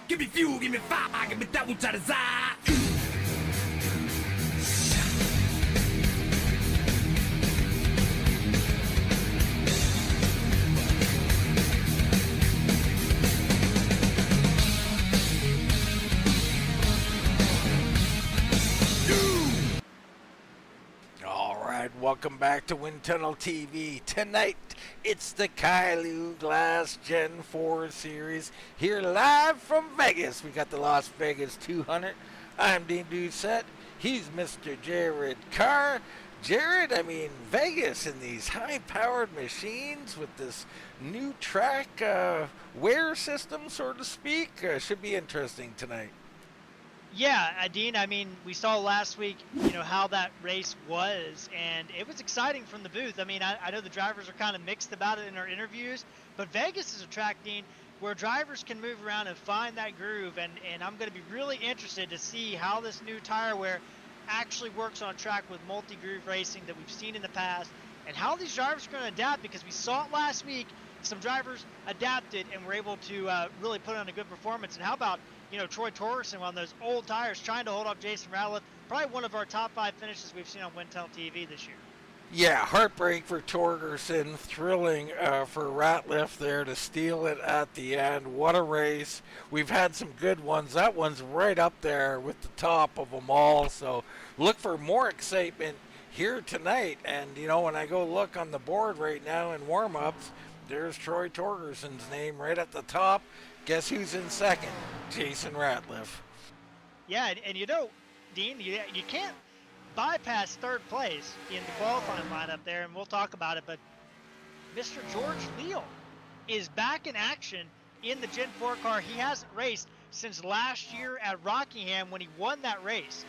Give me fuel, give me fire, give me that which I desire. Welcome back to Wind Tunnel TV. Tonight, it's the Kylou Glass Gen 4 Series here live from Vegas. We got the Las Vegas 200. I'm Dean Doucette. He's Mr. Jared Carr. Jared, Vegas and these high-powered machines with this new track wear system, so to speak, should be interesting tonight. Yeah, Dean, we saw last week, how that race was, and it was exciting from the booth. I know the drivers are kind of mixed about it in our interviews, but Vegas is a track, Dean, where drivers can move around and find that groove, and I'm going to be really interested to see how this new tire wear actually works on a track with multi-groove racing that we've seen in the past, and how these drivers are going to adapt, because we saw it last week. Some drivers adapted and were able to really put on a good performance. And how about Troy Torgerson on those old tires trying to hold off Jason Ratliff? Probably one of our top 5 finishes we've seen on Wind Tunnel TV this year. Yeah, heartbreak for Torgerson, thrilling for Ratliff there to steal it at the end. What a race. We've had some good ones. That one's right up there with the top of them all. So look for more excitement here tonight. And, when I go look on the board right now in warm-ups, there's Troy Torgerson's name right at the top. Guess who's in second? Jason Ratliff. Yeah, and Dean, you can't bypass third place in the qualifying lineup there, and we'll talk about it, but Mr. George Leal is back in action in the Gen 4 car. He hasn't raced since last year at Rockingham when he won that race.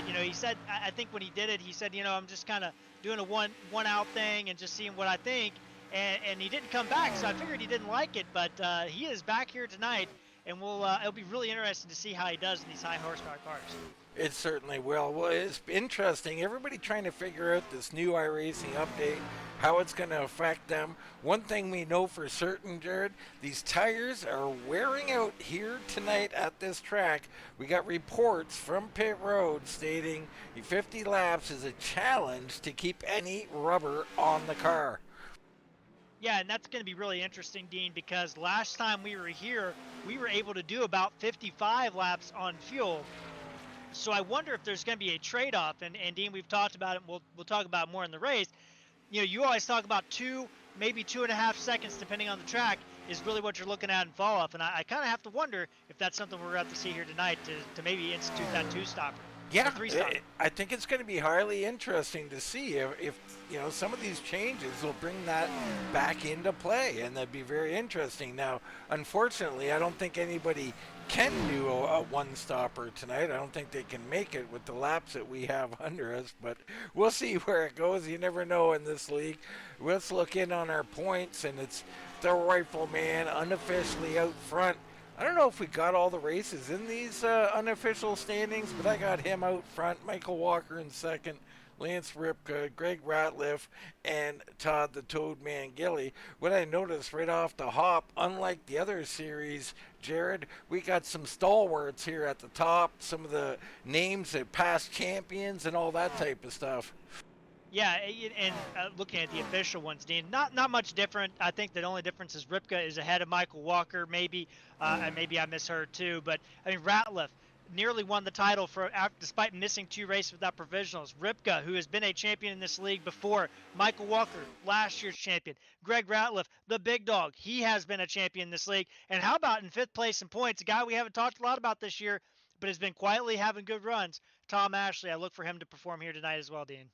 He said, I think when he did it, he said, I'm just kind of doing a one-out thing and just seeing what I think. And he didn't come back, so I figured he didn't like it. But he is back here tonight, and it'll be really interesting to see how he does in these high horsepower cars. It certainly will. Well, it's interesting. Everybody trying to figure out this new iRacing update, how it's going to affect them. One thing we know for certain, Jared, these tires are wearing out here tonight at this track. We got reports from pit road stating 50 laps is a challenge to keep any rubber on the car. Yeah, and that's going to be really interesting, Dean, because last time we were here, we were able to do about 55 laps on fuel. So I wonder if there's going to be a trade-off. And Dean, we've talked about it, and we'll talk about it more in the race. You always talk about 2, maybe 2.5 seconds, depending on the track, is really what you're looking at in fall-off. And I kind of have to wonder if that's something we're going to have to see here tonight to maybe institute that 2-stopper. Yeah, I think it's going to be highly interesting to see if some of these changes will bring that back into play, and that'd be very interesting. Now, unfortunately, I don't think anybody can do a one-stopper tonight. I don't think they can make it with the laps that we have under us, but we'll see where it goes. You never know in this league. Let's look in on our points, and it's the Rifleman unofficially out front. I don't know if we got all the races in these unofficial standings, but I got him out front, Michael Walker in second, Lance Ripka, Greg Ratliff, and Todd the Toadman Gilly. What I noticed right off the hop, unlike the other series, Jared, we got some stalwarts here at the top, some of the names of past champions and all that type of stuff. Yeah, and looking at the official ones, Dean, not much different. I think the only difference is Ripka is ahead of Michael Walker, maybe, and maybe I misheard too. But Ratliff nearly won the title despite missing 2 races without provisionals. Ripka, who has been a champion in this league before, Michael Walker, last year's champion. Greg Ratliff, the big dog, he has been a champion in this league. And how about in 5th place in points, a guy we haven't talked a lot about this year, but has been quietly having good runs, Tom Ashley. I look for him to perform here tonight as well, Dean.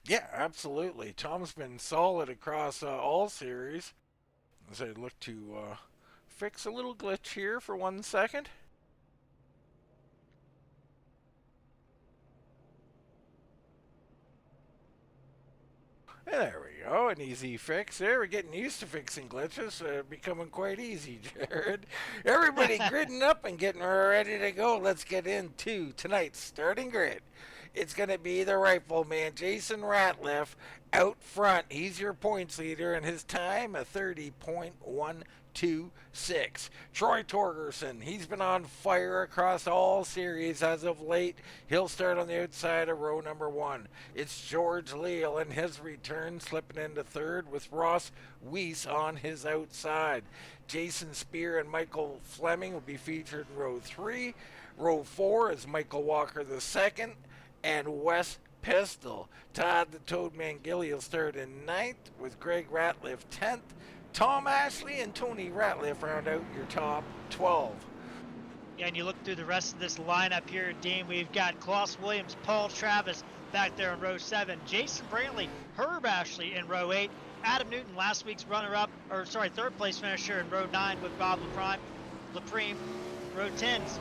Yeah, absolutely. Tom's been solid across all series. As I look to fix a little glitch here for 1 second. There we go, an easy fix there. We're getting used to fixing glitches, becoming quite easy, Jared. Everybody gridding up and getting ready to go. Let's get into tonight's starting grid. It's going to be the Rifleman, Jason Ratliff, out front. He's your points leader, and his time, a 30.12. 1-2-6. Troy Torgerson, he's been on fire across all series as of late. He'll start on the outside of row number 1. It's George Leal in his return, slipping into third with Ross Weiss on his outside. Jason Spear and Michael Fleming will be featured in row 3. Row 4 is Michael Walker II and Wes Pistol. Todd the Toad Mangilli will start in 9th with Greg Ratliff 10th. Tom Ashley and Tony Ratliff round out your top 12. Yeah, and you look through the rest of this lineup here, Dean. We've got Klaus Williams, Paul Travis back there in row 7. Jason Brantley, Herb Ashley in row 8. Adam Newton, last week's third place finisher in row 9 with Bob Lapreme. Row 10's,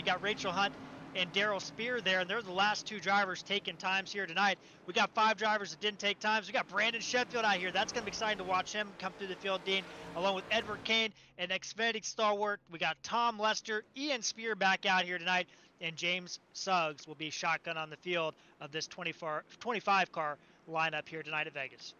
got Rachel Hunt and Daryl Spear there, and they're the last 2 drivers taking times here tonight. We got 5 drivers that didn't take times. We got Brandon Sheffield out here. That's going to be exciting to watch him come through the field, Dean, along with Edward Kane and Xfinity stalwart. We got Tom Lester, Ian Spear back out here tonight, and James Suggs will be shotgun on the field of this 25-car lineup here tonight at Vegas.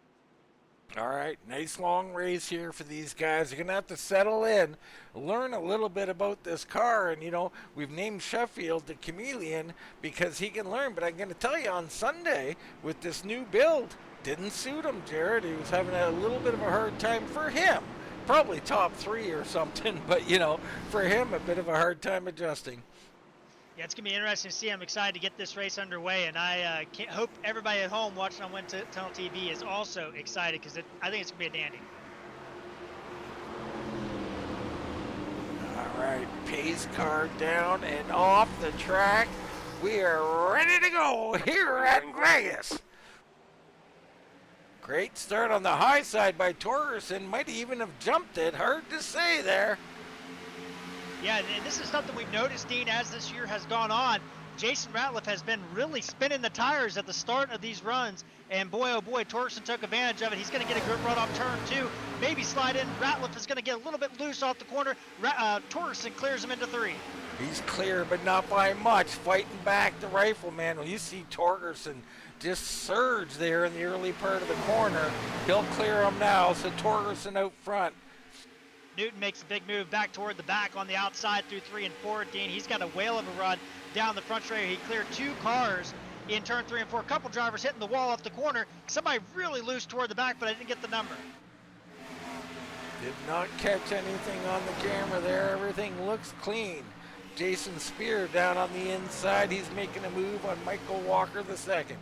All right, nice long race here for these guys. You're going to have to settle in, learn a little bit about this car. And, we've named Sheffield the chameleon because he can learn. But I'm going to tell you, on Sunday, with this new build, didn't suit him, Jared. He was having a little bit of a hard time for him. Probably top 3 or something. But, for him, a bit of a hard time adjusting. Yeah, it's going to be interesting to see. I'm excited to get this race underway, and I hope everybody at home watching on Wind Tunnel TV is also excited because I think it's going to be a dandy. All right, pace car down and off the track. We are ready to go here at Vegas. Great start on the high side by Torgerson. Might even have jumped it. Hard to say there. Yeah, and this is something we've noticed, Dean, as this year has gone on. Jason Ratliff has been really spinning the tires at the start of these runs, and boy, oh boy, Torgerson took advantage of it. He's going to get a good run off turn 2, maybe slide in. Ratliff is going to get a little bit loose off the corner. Torgerson clears him into 3. He's clear, but not by much. Fighting back the rifleman. Well, you see Torgerson just surge there in the early part of the corner. He'll clear him now, so Torgerson out front. Newton makes a big move back toward the back on the outside through 3 and 4. Dean, he's got a whale of a run down the front straight. He cleared 2 cars in turn 3 and 4. A couple drivers hitting the wall off the corner. Somebody really loose toward the back, but I didn't get the number. Did not catch anything on the camera there. Everything looks clean. Jason Spear down on the inside. He's making a move on Michael Walker II.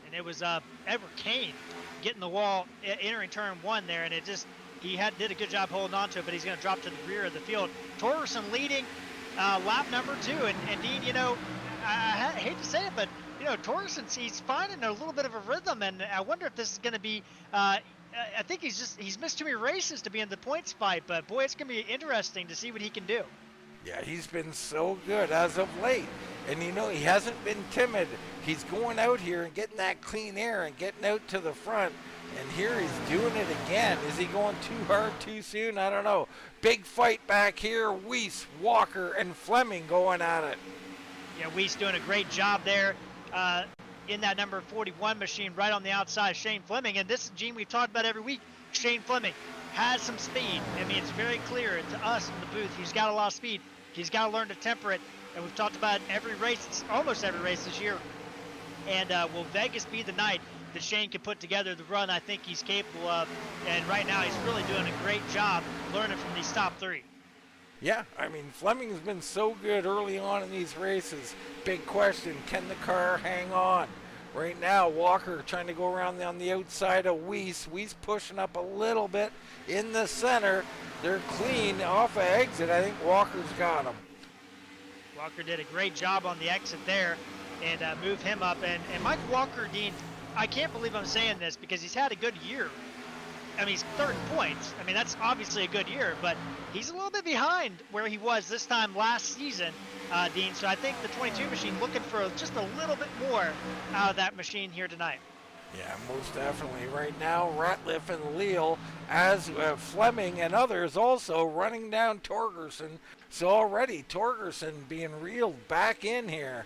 And it was Edward Kane getting the wall entering turn 1 there, and it just... He did a good job holding on to it, but he's going to drop to the rear of the field. Torgerson leading lap number 2. And Dean, I hate to say it, but, Torgerson, he's finding a little bit of a rhythm. And I wonder if this is going to be, I think he's missed too many races to be in the points fight. But, boy, it's going to be interesting to see what he can do. Yeah, he's been so good as of late. And, he hasn't been timid. He's going out here and getting that clean air and getting out to the front. And here he's doing it again. Is he going too hard too soon? I don't know. Big fight back here. Weiss, Walker, and Fleming going at it. Yeah, Weiss doing a great job there in that number 41 machine right on the outside. Shane Fleming. And this, Gene, we've talked about every week. Shane Fleming has some speed. I mean, it's very clear to us in the booth. He's got a lot of speed. He's got to learn to temper it. And we've talked about every race, almost every race this year. And will Vegas be the night that Shane can put together the run I think he's capable of? And right now he's really doing a great job learning from these top 3. Yeah, I mean, Fleming's been so good early on in these races. Big question, can the car hang on? Right now, Walker trying to go around on the outside of Weiss. Weiss pushing up a little bit in the center. They're clean off of exit. I think Walker's got him. Walker did a great job on the exit there and moved him up. And Mike Walker, Dean, I can't believe I'm saying this because he's had a good year. I mean, he's 3rd in points. I mean, that's obviously a good year, but he's a little bit behind where he was this time last season, Dean. So I think the 22 machine looking for just a little bit more out of that machine here tonight. Yeah, most definitely. Right now, Ratliff and Leal, as Fleming and others also running down Torgerson. So already Torgerson being reeled back in here.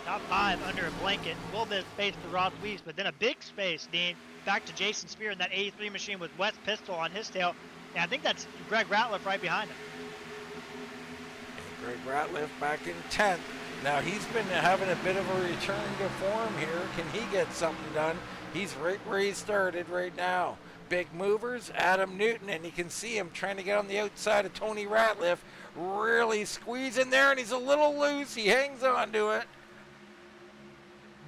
Top 5 under a blanket. A little bit of space for Ross Weiss, but then a big space, Dean, back to Jason Spear in that 83 machine with Wes Pistol on his tail. And I think that's Greg Ratliff right behind him. Greg Ratliff back in 10th. Now he's been having a bit of a return to form here. Can he get something done? He's right where he started right now. Big movers, Adam Newton, and you can see him trying to get on the outside of Tony Ratliff. Really squeezing there, and he's a little loose. He hangs on to it.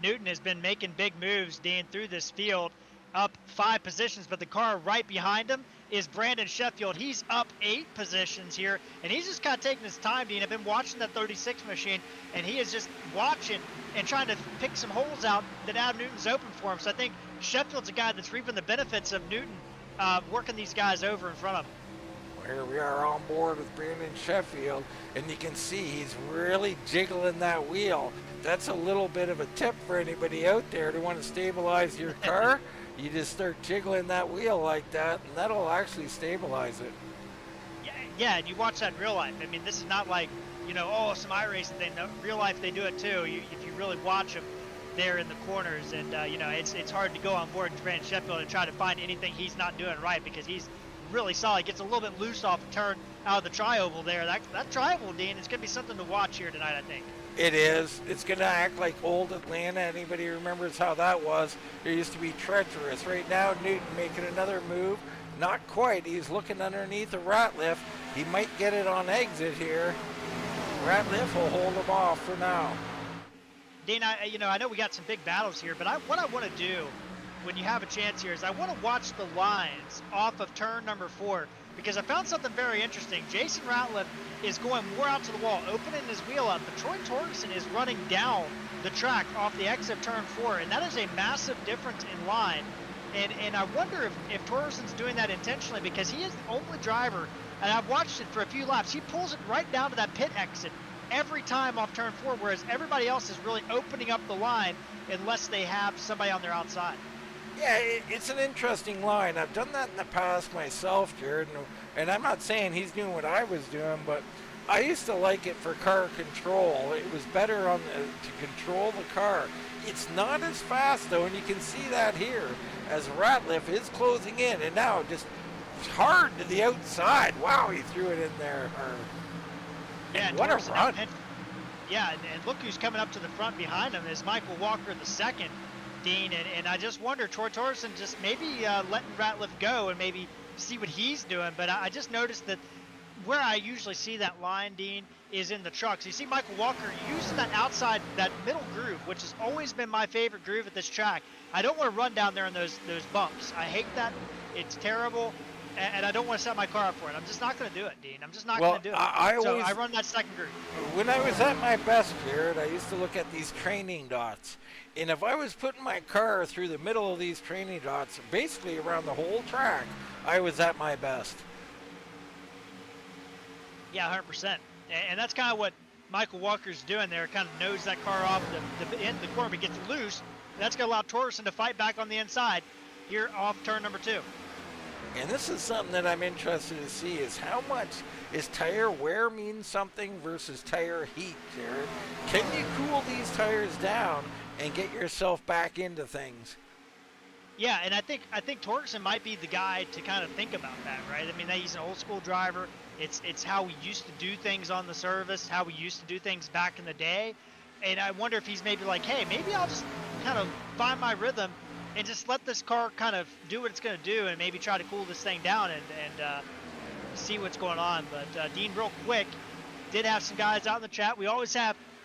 Newton has been making big moves, Dean, through this field, up 5 positions, but the car right behind him is Brandon Sheffield. He's up 8 positions here, and he's just kind of taking his time, Dean. I've been watching that 36 machine, and he is just watching and trying to pick some holes out that Adam Newton's open for him. So I think Sheffield's a guy that's reaping the benefits of Newton working these guys over in front of him. Well, here we are on board with Brandon Sheffield, and you can see he's really jiggling that wheel. That's a little bit of a tip for anybody out there to want to stabilize your car. You just start jiggling that wheel like that, and that'll actually stabilize it. Yeah, and you watch that in real life. I mean, this is not like, you know, oh, some iRacing thing. No, real life, they do it too. If you really watch them there in the corners, and, you know, it's hard to go on board with Brandon Sheffield and try to find anything he's not doing right, because he's really solid. Gets a little bit loose off a turn out of the tri-oval there. That tri-oval, Dean, is going to be something to watch here tonight, I think. It is. It's going to act like old Atlanta. Anybody remembers how that was? It used to be treacherous. Right now, Newton making another move. Not quite. He's looking underneath a Ratliff. He might get it on exit here. Ratliff will hold him off for now. Dean, I know we got some big battles here, but what I want to do when you have a chance here is I want to watch the lines off of turn number 4, because I found something very interesting. Jason Ratliff is going more out to the wall, opening his wheel up, but Troy Torgerson is running down the track off the exit of turn 4, and that is a massive difference in line. And I wonder if Torgerson's doing that intentionally, because he is the only driver, and I've watched it for a few laps, he pulls it right down to that pit exit every time off turn 4, whereas everybody else is really opening up the line unless they have somebody on their outside. Yeah, it's an interesting line. I've done that in the past myself, Jared, and I'm not saying he's doing what I was doing, but I used to like it for car control. It was better to control the car. It's not as fast, though, and you can see that here as Ratliff is closing in, and now just hard to the outside. Wow, he threw it in there. Yeah, what a run. And look who's coming up to the front behind him is Michael Walker II, Dean, and I just wonder, Troy Torgerson just maybe letting Ratliff go and maybe see what he's doing, but I just noticed that where I usually see that line, Dean, is in the trucks. You see Michael Walker using that outside, that middle groove, which has always been my favorite groove at this track. I don't want to run down there in those bumps. I hate that. It's terrible, and I don't want to set my car up for it. I'm just not going to do it, Dean. I'm just not going to do it. I run that second groove. When I was at my best, Jared, I used to look at these training dots. And if I was putting my car through the middle of these training dots, basically around the whole track, I was at my best. Yeah, 100%. And that's kind of what Michael Walker's doing there, kind of nose that car off the end of the corner, but gets loose. That's going to allow Torgerson to fight back on the inside here off turn number 2. And this is something that I'm interested to see, is how much is tire wear mean something versus tire heat, Jared? Can you cool these tires down and get yourself back into things? Yeah, and I think Torgerson might be the guy to kind of think about that, right? I mean, he's an old school driver. It's how we used to do things on the service, how we used to do things back in the day. And I wonder if he's maybe like, hey, maybe I'll just kind of find my rhythm and just let this car kind of do what it's going to do, and maybe try to cool this thing down and see what's going on. But Dean, real quick, did have some guys out in the chat. We always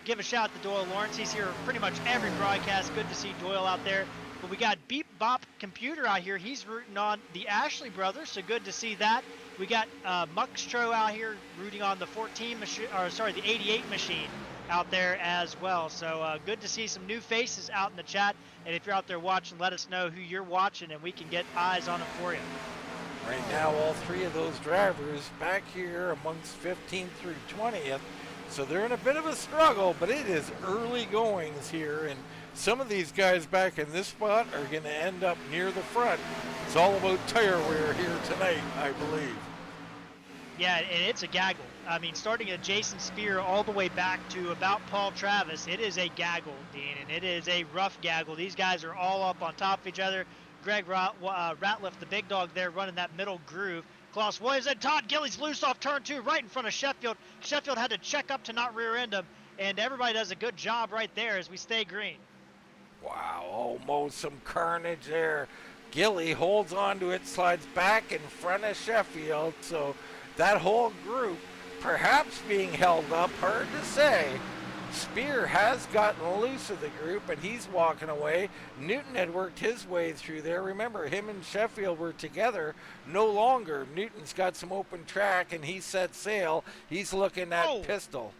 give a shout out to Doyle Lawrence. He's here pretty much every broadcast. Good to see Doyle out there. But we got Beep Bop Computer out here. He's rooting on the Ashley brothers, so good to see that. We got Muxtro out here rooting on the 88 machine out there as well. So good to see some new faces out in the chat. And if you're out there watching, let us know who you're watching, and we can get eyes on them for you. Right now, all 3 of those drivers back here amongst 15th through 20th. So they're in a bit of a struggle, but it is early goings here, and some of these guys back in this spot are going to end up near the front. It's all about tire wear here tonight, I believe. Yeah, and it's a gaggle. I mean, starting at Jason Spear all the way back to about Paul Travis, it is a gaggle, Dean, and it is a rough gaggle. These guys are all up on top of each other. Ratliff, the big dog there, running that middle groove. Klaus Williams and Todd Gillies loose off turn 2 right in front of Sheffield. Sheffield had to check up to not rear end him, and everybody does a good job right there as we stay green. Wow, almost some carnage there. Gilly holds on to it, slides back in front of Sheffield, so that whole group perhaps being held up, hard to say. Spear has gotten loose of the group, and he's walking away. Newton had worked his way through there. Remember, him and Sheffield were together. No longer. Newton's got some open track, and he set sail. He's looking at Pistol.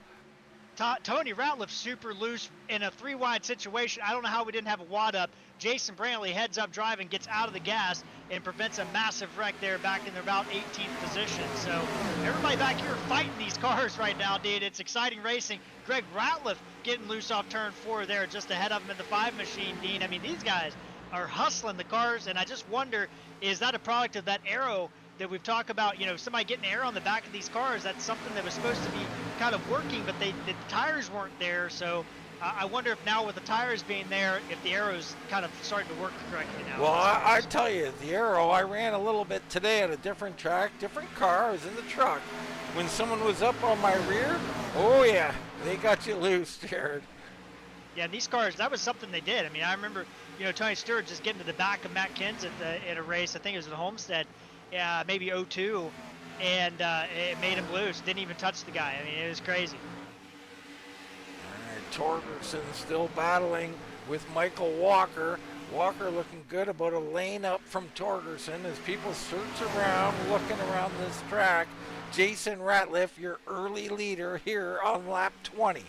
Tony Ratliff super loose in a 3-wide situation. I don't know how we didn't have a wad up. Jason Brantley heads up driving, gets out of the gas, and prevents a massive wreck there back in about 18th position. So everybody back here fighting these cars right now, dude. It's exciting racing. Greg Ratliff getting loose off turn 4 there, just ahead of him in the 5 machine, Dean. I mean, these guys are hustling the cars, and I just wonder, is that a product of that aero that we've talked about, somebody getting air on the back of these cars? That's something that was supposed to be kind of working, but the tires weren't there. So I wonder if now with the tires being there, if the aero's kind of starting to work correctly now. Well, I tell you, the aero, I ran a little bit today at a different track, different car. I was in the truck. When someone was up on my rear, oh yeah, they got you loose, Jared. Yeah, and these cars, that was something they did. I mean, I remember, Tony Stewart just getting to the back of Matt Kins at a race. I think it was at Homestead. Yeah, maybe 02, and it made him loose. Didn't even touch the guy. I mean, it was crazy. All right, Torgerson still battling with Michael Walker. Walker looking good, about a lane up from Torgerson as people search around, looking around this track. Jason Ratliff, your early leader here on lap 20.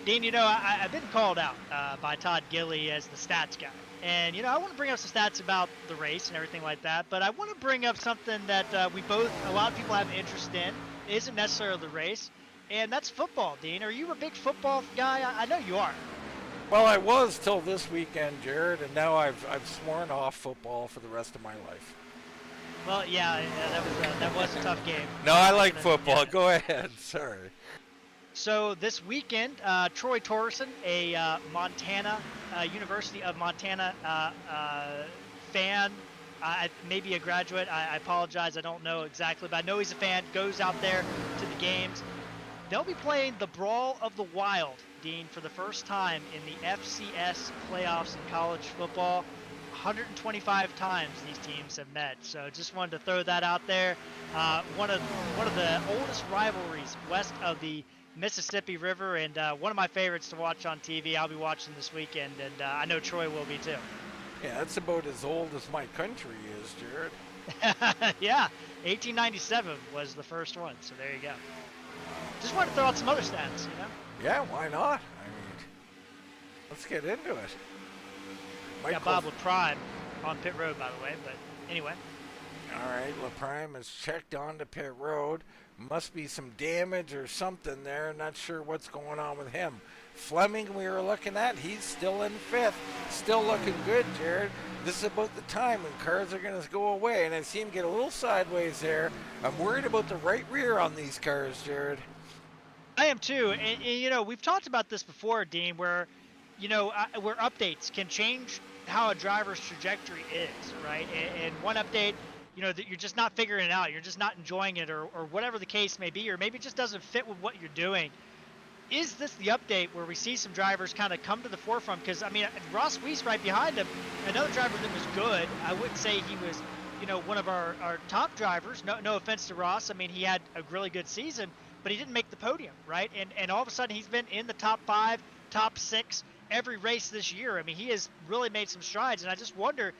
Dean, I've been called out by Todd Gilly as the stats guy. And, I want to bring up some stats about the race and everything like that, but I want to bring up something that a lot of people have interest in. It isn't necessarily the race, and that's football, Dean. Are you a big football guy? I know you are. Well, I was till this weekend, Jared, and now I've sworn off football for the rest of my life. Well, yeah, that was a tough game. No, I like football. Yeah. Go ahead. Sorry. So this weekend, Troy Torgerson, a University of Montana fan, maybe a graduate. I apologize. I don't know exactly, but I know he's a fan. Goes out there to the games. They'll be playing the Brawl of the Wild, Dean, for the first time in the FCS playoffs in college football. 125 times these teams have met, so just wanted to throw that out there. One of the oldest rivalries west of the Mississippi River, and one of my favorites to watch on TV. I'll be watching this weekend, and I know Troy will be too. Yeah, that's about as old as my country is, Jared. Yeah, 1897 was the first one, so there you go. Just wanted to throw out some other stats, Yeah, why not? I mean, let's get into it. Got Bob LaPrime on pit road, by the way, but anyway. All right, LaPrime has checked onto pit road. Must be some damage or something there. Not sure what's going on with him. Fleming, we were looking at, he's still in 5th. Still looking good, Jared. This is about the time when cars are going to go away, and I see him get a little sideways there. I'm worried about the right rear on these cars, Jared. I am too, and we've talked about this before, Dean, where updates can change how a driver's trajectory is, right? And one update, that you're just not figuring it out, you're just not enjoying it, or whatever the case may be, or maybe it just doesn't fit with what you're doing. Is this the update where we see some drivers kind of come to the forefront? Because, Ross Weiss right behind him, another driver that was good. I wouldn't say he was, one of our top drivers. No offense to Ross. He had a really good season, but he didn't make the podium, right? And all of a sudden he's been in the top 5, top 6 every race this year. He has really made some strides, and I just wonder,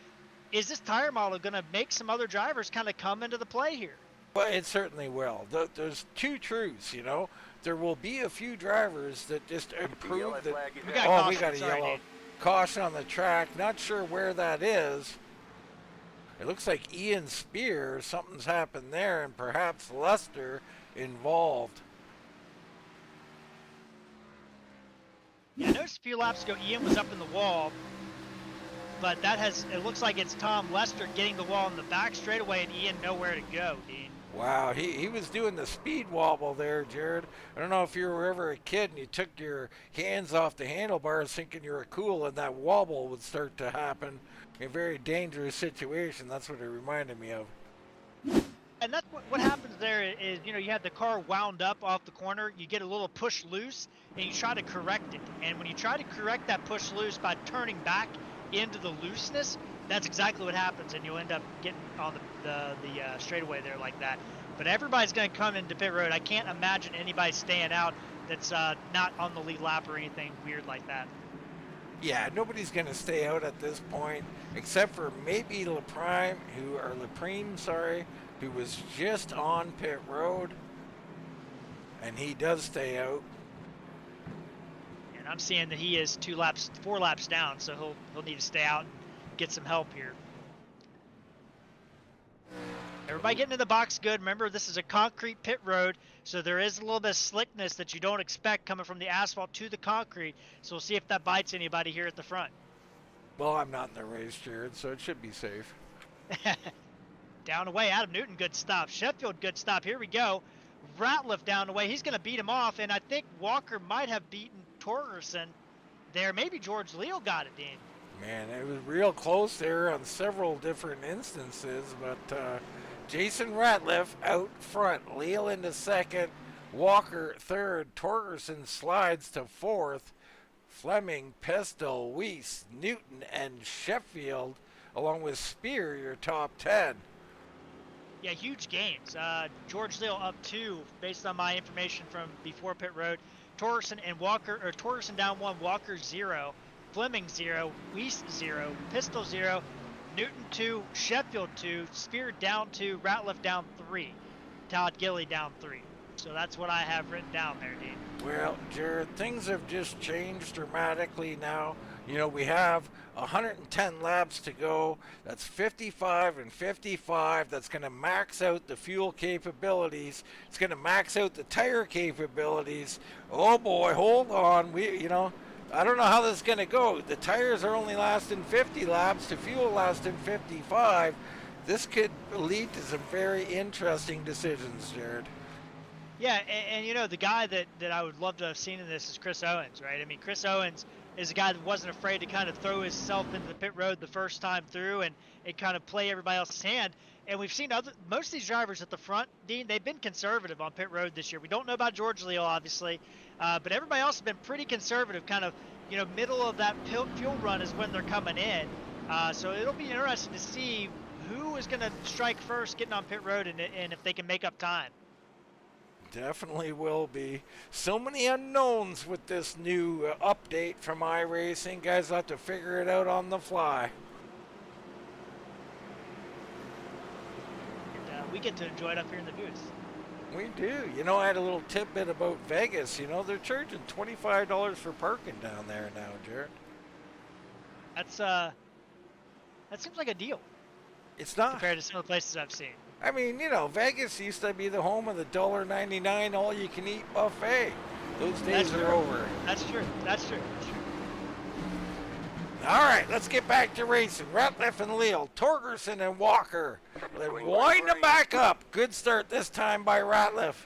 is this tire model going to make some other drivers kind of come into the play here? Well, it certainly will. There's two truths, There will be a few drivers that just improve. We got a yellow caution on the track. Not sure where that is. It looks like Ian Spear, something's happened there, and perhaps Lester involved. Yeah, I noticed a few laps ago Ian was up in the wall, but it looks like it's Tom Lester getting the wall in the back straightaway and Ian nowhere to go, Dean. Wow, he was doing the speed wobble there, Jared. I don't know if you were ever a kid and you took your hands off the handlebars thinking you were cool and that wobble would start to happen. A very dangerous situation. That's what it reminded me of. And that's what happens there is, you know, you have the car wound up off the corner, you get a little push loose, and you try to correct it. And when you try to correct that push loose by turning back into the looseness, that's exactly what happens, and you'll end up getting on the straightaway there like that. But everybody's going to come into pit road. I can't imagine anybody staying out that's not on the lead lap or anything weird like that. Yeah, nobody's going to stay out at this point, except for maybe Leprime, who was just on pit road, and he does stay out. And I'm seeing that he is 4 laps down, so he'll need to stay out and get some help here. Everybody getting in the box good. Remember, this is a concrete pit road, so there is a little bit of slickness that you don't expect coming from the asphalt to the concrete. So we'll see if that bites anybody here at the front. Well, I'm not in the race, Jared, so it should be safe. Down away, Adam Newton, good stop. Sheffield, good stop. Here we go. Ratliff down away. He's going to beat him off, and I think Walker might have beaten Torgerson there. Maybe George Leal got it, Dean. Man, it was real close there on several different instances, but Jason Ratliff out front, Leal into second, Walker third, Torgerson slides to fourth, Fleming, Pestel, Weiss, Newton, and Sheffield, along with Spear, your top 10. Yeah, huge gains. George Leal up 2 based on my information from before pit road. Torgerson and Walker, or Torgerson down 1, Walker 0, Fleming 0, Weiss 0, Pistol 0, Newton 2, Sheffield 2, Spear down 2, Ratliff down 3, Todd Gilly down 3. So that's what I have written down there, Dean. Well, Jared, things have just changed dramatically now. You know, we have 110 laps to go. That's 55 and 55. That's going to max out the fuel capabilities. It's going to max out the tire capabilities. Oh boy, hold on. I don't know how this is going to go. The tires are only lasting 50 laps. The fuel lasting 55. This could lead to some very interesting decisions, Jared. Yeah, and you know, the guy that I would love to have seen in this is Chris Owens, right? I mean, Chris Owens is a guy that wasn't afraid to kind of throw himself into the pit road the first time through and kind of play everybody else's hand. And we've seen most of these drivers at the front, Dean, they've been conservative on pit road this year. We don't know about George Leal, obviously, but everybody else has been pretty conservative, kind of, you know, middle of that fuel run is when they're coming in. So it'll be interesting to see who is going to strike first getting on pit road and if they can make up time. Definitely will be. So many unknowns with this new update from iRacing. Guys will have to figure it out on the fly. And, we get to enjoy it up here in the booth. We do. You know, I had a little tidbit about Vegas. You know, they're charging $25 for parking down there now, Jared. That's that seems like a deal. It's not. Compared to some of the places I've seen. I mean, you know, Vegas used to be the home of the $1.99 all-you-can-eat buffet. Those days are over. That's true. That's true. All right, let's get back to racing. Ratliff and Leal, Torgerson and Walker. They wind them back up. Good start this time by Ratliff.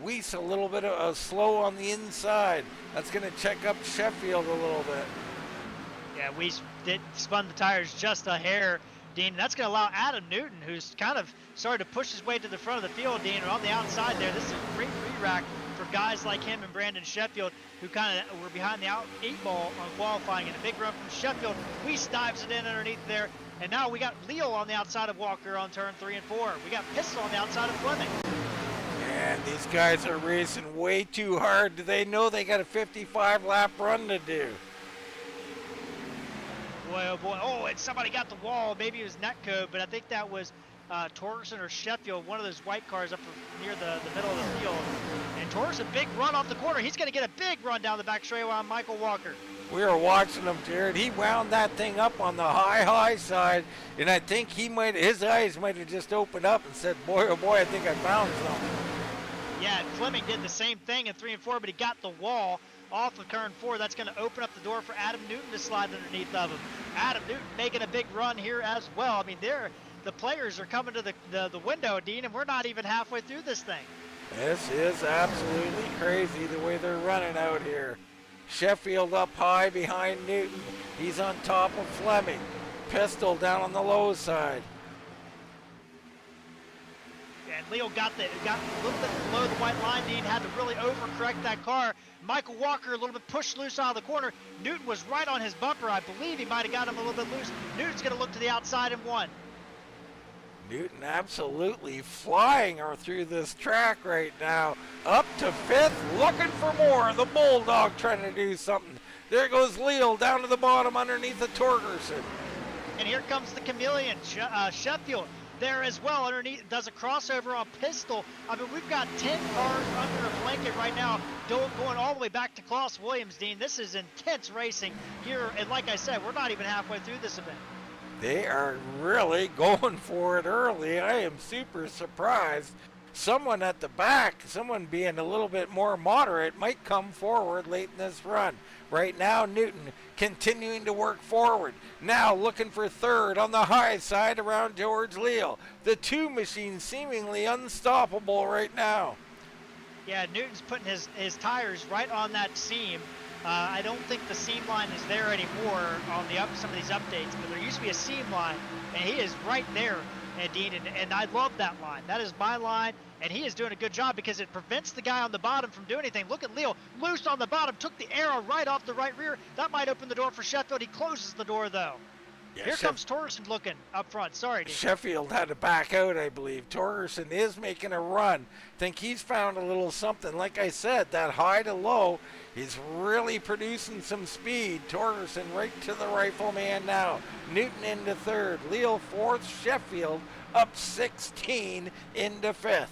Weiss a little bit of slow on the inside. That's going to check up Sheffield a little bit. Yeah, Weiss spun the tires just a hair, Dean. That's going to allow Adam Newton, who's kind of started to push his way to the front of the field, Dean, and on the outside there. This is a great re-rack for guys like him and Brandon Sheffield, who kind of were behind the eight ball on qualifying. And a big run from Sheffield. Weiss dives it in underneath there. And now we got Leal on the outside of Walker on turn 3 and 4. We got Pistol on the outside of Fleming. And these guys are racing way too hard. Do they know they got a 55-lap run to do? Boy, oh boy. Oh, and somebody got the wall. Maybe it was Netcode, but I think that was Torgerson or Sheffield, one of those white cars up near the middle of the field. And Torgerson, big run off the corner. He's going to get a big run down the back straightaway on Michael Walker. We were watching him, Jared. He wound that thing up on the high side, and I think his eyes might have just opened up and said, boy, oh boy, I think I found something. Yeah, and Fleming did the same thing in 3 and 4, but he got the wall off of turn 4. That's going to open up the door for Adam Newton to slide underneath of him. Adam Newton making a big run here as well. I mean, the players are coming to the window, Dean, and we're not even halfway through this thing. This is absolutely crazy the way they're running out here. Sheffield up high behind Newton. He's on top of Fleming. Pistol down on the low side. And Leo got a little bit below the white line, Dean, had to really overcorrect that car. Michael Walker a little bit pushed loose out of the corner. Newton was right on his bumper. I believe he might have got him a little bit loose. Newton's going to look to the outside and won. Newton absolutely flying her through this track right now. Up to 5th, looking for more. The Bulldog trying to do something. There goes Leal down to the bottom underneath the Torgerson. And here comes the Chameleon, Sheffield. There as well underneath, does a crossover on Pistol. I mean, we've got 10 cars under a blanket right now, going all the way back to Klaus Williams, Dean. This is intense racing here, and like I said, we're not even halfway through this event. They are really going for it early. I am super surprised. Someone at the back, someone being a little bit more moderate, might come forward late in this run. Right now, Newton continuing to work forward. Now looking for 3rd on the high side around George Leal. The two machines seemingly unstoppable right now. Yeah, Newton's putting his tires right on that seam. I don't think the seam line is there anymore on some of these updates, but there used to be a seam line, and he is right there, Dean, and I love that line. That is my line, and he is doing a good job because it prevents the guy on the bottom from doing anything. Look at Leo, loose on the bottom, took the arrow right off the right rear. That might open the door for Sheffield. He closes the door, though. Yeah, here comes Torgerson looking up front. Sorry, Dean. Sheffield had to back out, I believe. Torgerson is making a run. Think he's found a little something. Like I said, that high to low is really producing some speed. Torgerson right to the rifleman now. Newton into 3rd. Leal 4th. Sheffield up 16 into 5th.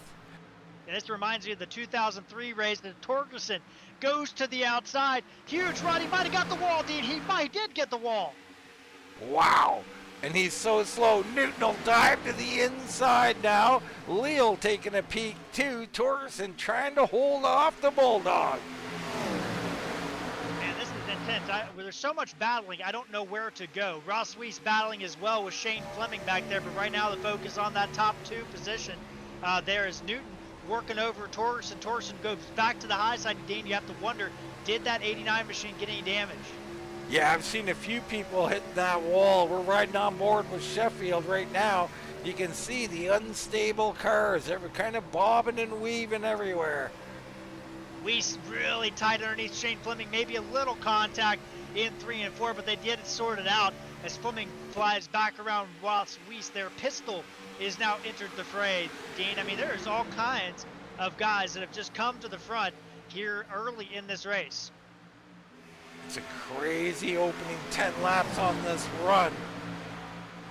And this reminds me of the 2003 race that Torgerson goes to the outside. Huge run. He might have got the wall, Dean. He did get the wall. Wow, and he's so slow. Newton will dive to the inside now. Leal taking a peek too. Torgerson trying to hold off the Bulldog. Man, this is intense. There's so much battling, I don't know where to go. Ross Weiss battling as well with Shane Fleming back there, but right now the focus on that top 2 position. There is Newton working over Torgerson. Torgerson goes back to the high side. Dean, you have to wonder, did that 89 machine get any damage? Yeah, I've seen a few people hit that wall. We're riding on board with Sheffield right now. You can see the unstable cars. They're kind of bobbing and weaving everywhere. Weiss really tight underneath Shane Fleming. Maybe a little contact in 3 and 4, but they did sort it out as Fleming flies back around Ross Weiss. Their Pistol is now entered the fray, Dean. I mean, there's all kinds of guys that have just come to the front here early in this race. It's a crazy opening 10 laps on this run.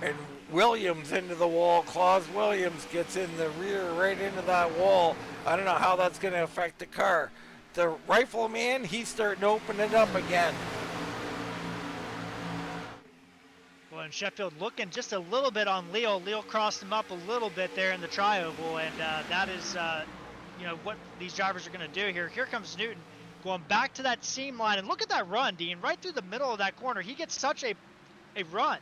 And Williams into the wall. Klaus Williams gets in the rear right into that wall. I don't know how that's going to affect the car. The rifleman, he's starting to open it up again. Well, and Sheffield looking just a little bit on Leo. Leo crossed him up a little bit there in the tri-oval, and that is, what these drivers are going to do here. Here comes Newton. Going back to that seam line, and look at that run, Dean, right through the middle of that corner. He gets such a run.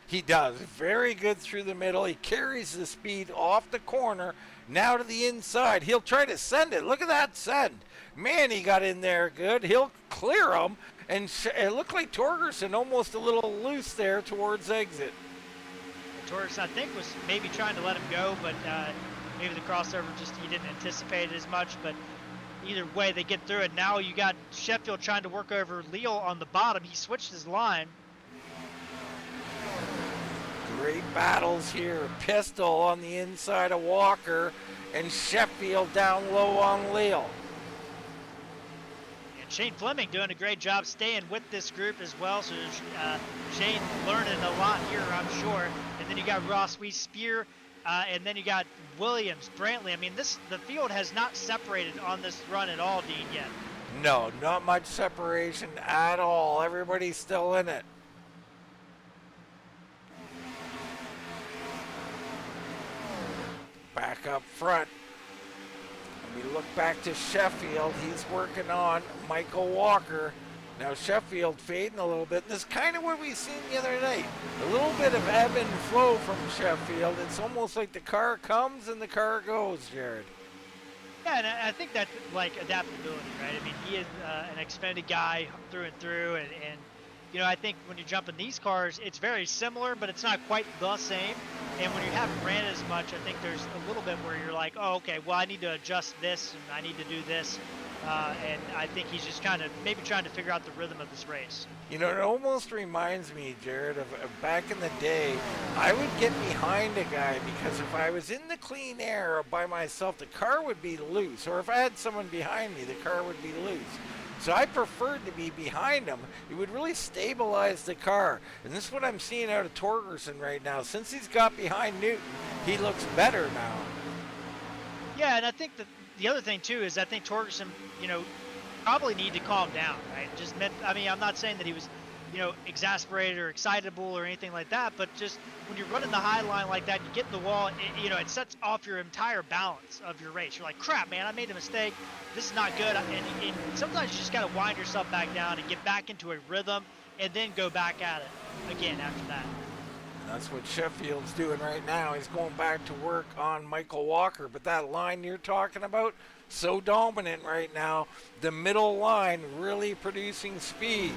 He does. Very good through the middle. He carries the speed off the corner, now to the inside. He'll try to send it. Look at that send. Man, he got in there good. He'll clear him, and it looked like Torgerson almost a little loose there towards exit. Torgerson, I think, was maybe trying to let him go, but maybe the crossover he didn't anticipate it as much, but either way, they get through it. Now you got Sheffield trying to work over Leal on the bottom. He switched his line. Great battles here. Pistol on the inside of Walker, and Sheffield down low on Leal. And Shane Fleming doing a great job staying with this group as well. So Shane learning a lot here, I'm sure. And then you got Ross Weiss, Spear, and then you got Williams, Brantley. I mean, the field has not separated on this run at all, Dean, yet. No, not much separation at all. Everybody's still in it. Back up front. And we look back to Sheffield. He's working on Michael Walker. Now Sheffield fading a little bit. And this is kind of what we seen the other night. A little bit of ebb and flow from Sheffield. It's almost like the car comes and the car goes, Jared. Yeah, and I think that's like adaptability, right? I mean, he is an Xfinity guy through and through, and you know, I think when you jump in these cars, it's very similar, but it's not quite the same. And when you haven't ran as much, I think there's a little bit where you're like, oh, okay, well, I need to adjust this, and I need to do this. And I think he's just kind of maybe trying to figure out the rhythm of this race. You know, it almost reminds me, Jared, of back in the day. I would get behind a guy because if I was in the clean air by myself, the car would be loose. Or if I had someone behind me, the car would be loose. So I preferred to be behind him. It would really stabilize the car. And this is what I'm seeing out of Torgerson right now. Since he's got behind Newton, he looks better now. Yeah, and I think that the other thing, too, is I think Torgerson, you know, probably need to calm down, right? I mean, I'm not saying that he was, you know, exasperated or excitable or anything like that, but just when you're running the high line like that, you get in the wall, you know, it sets off your entire balance of your race. You're like, crap, man, I made a mistake. This is not good. And sometimes you just got to wind yourself back down and get back into a rhythm and then go back at it again after that. That's what Sheffield's doing right now. He's going back to work on Michael Walker. But that line you're talking about, so dominant right now. The middle line really producing speed.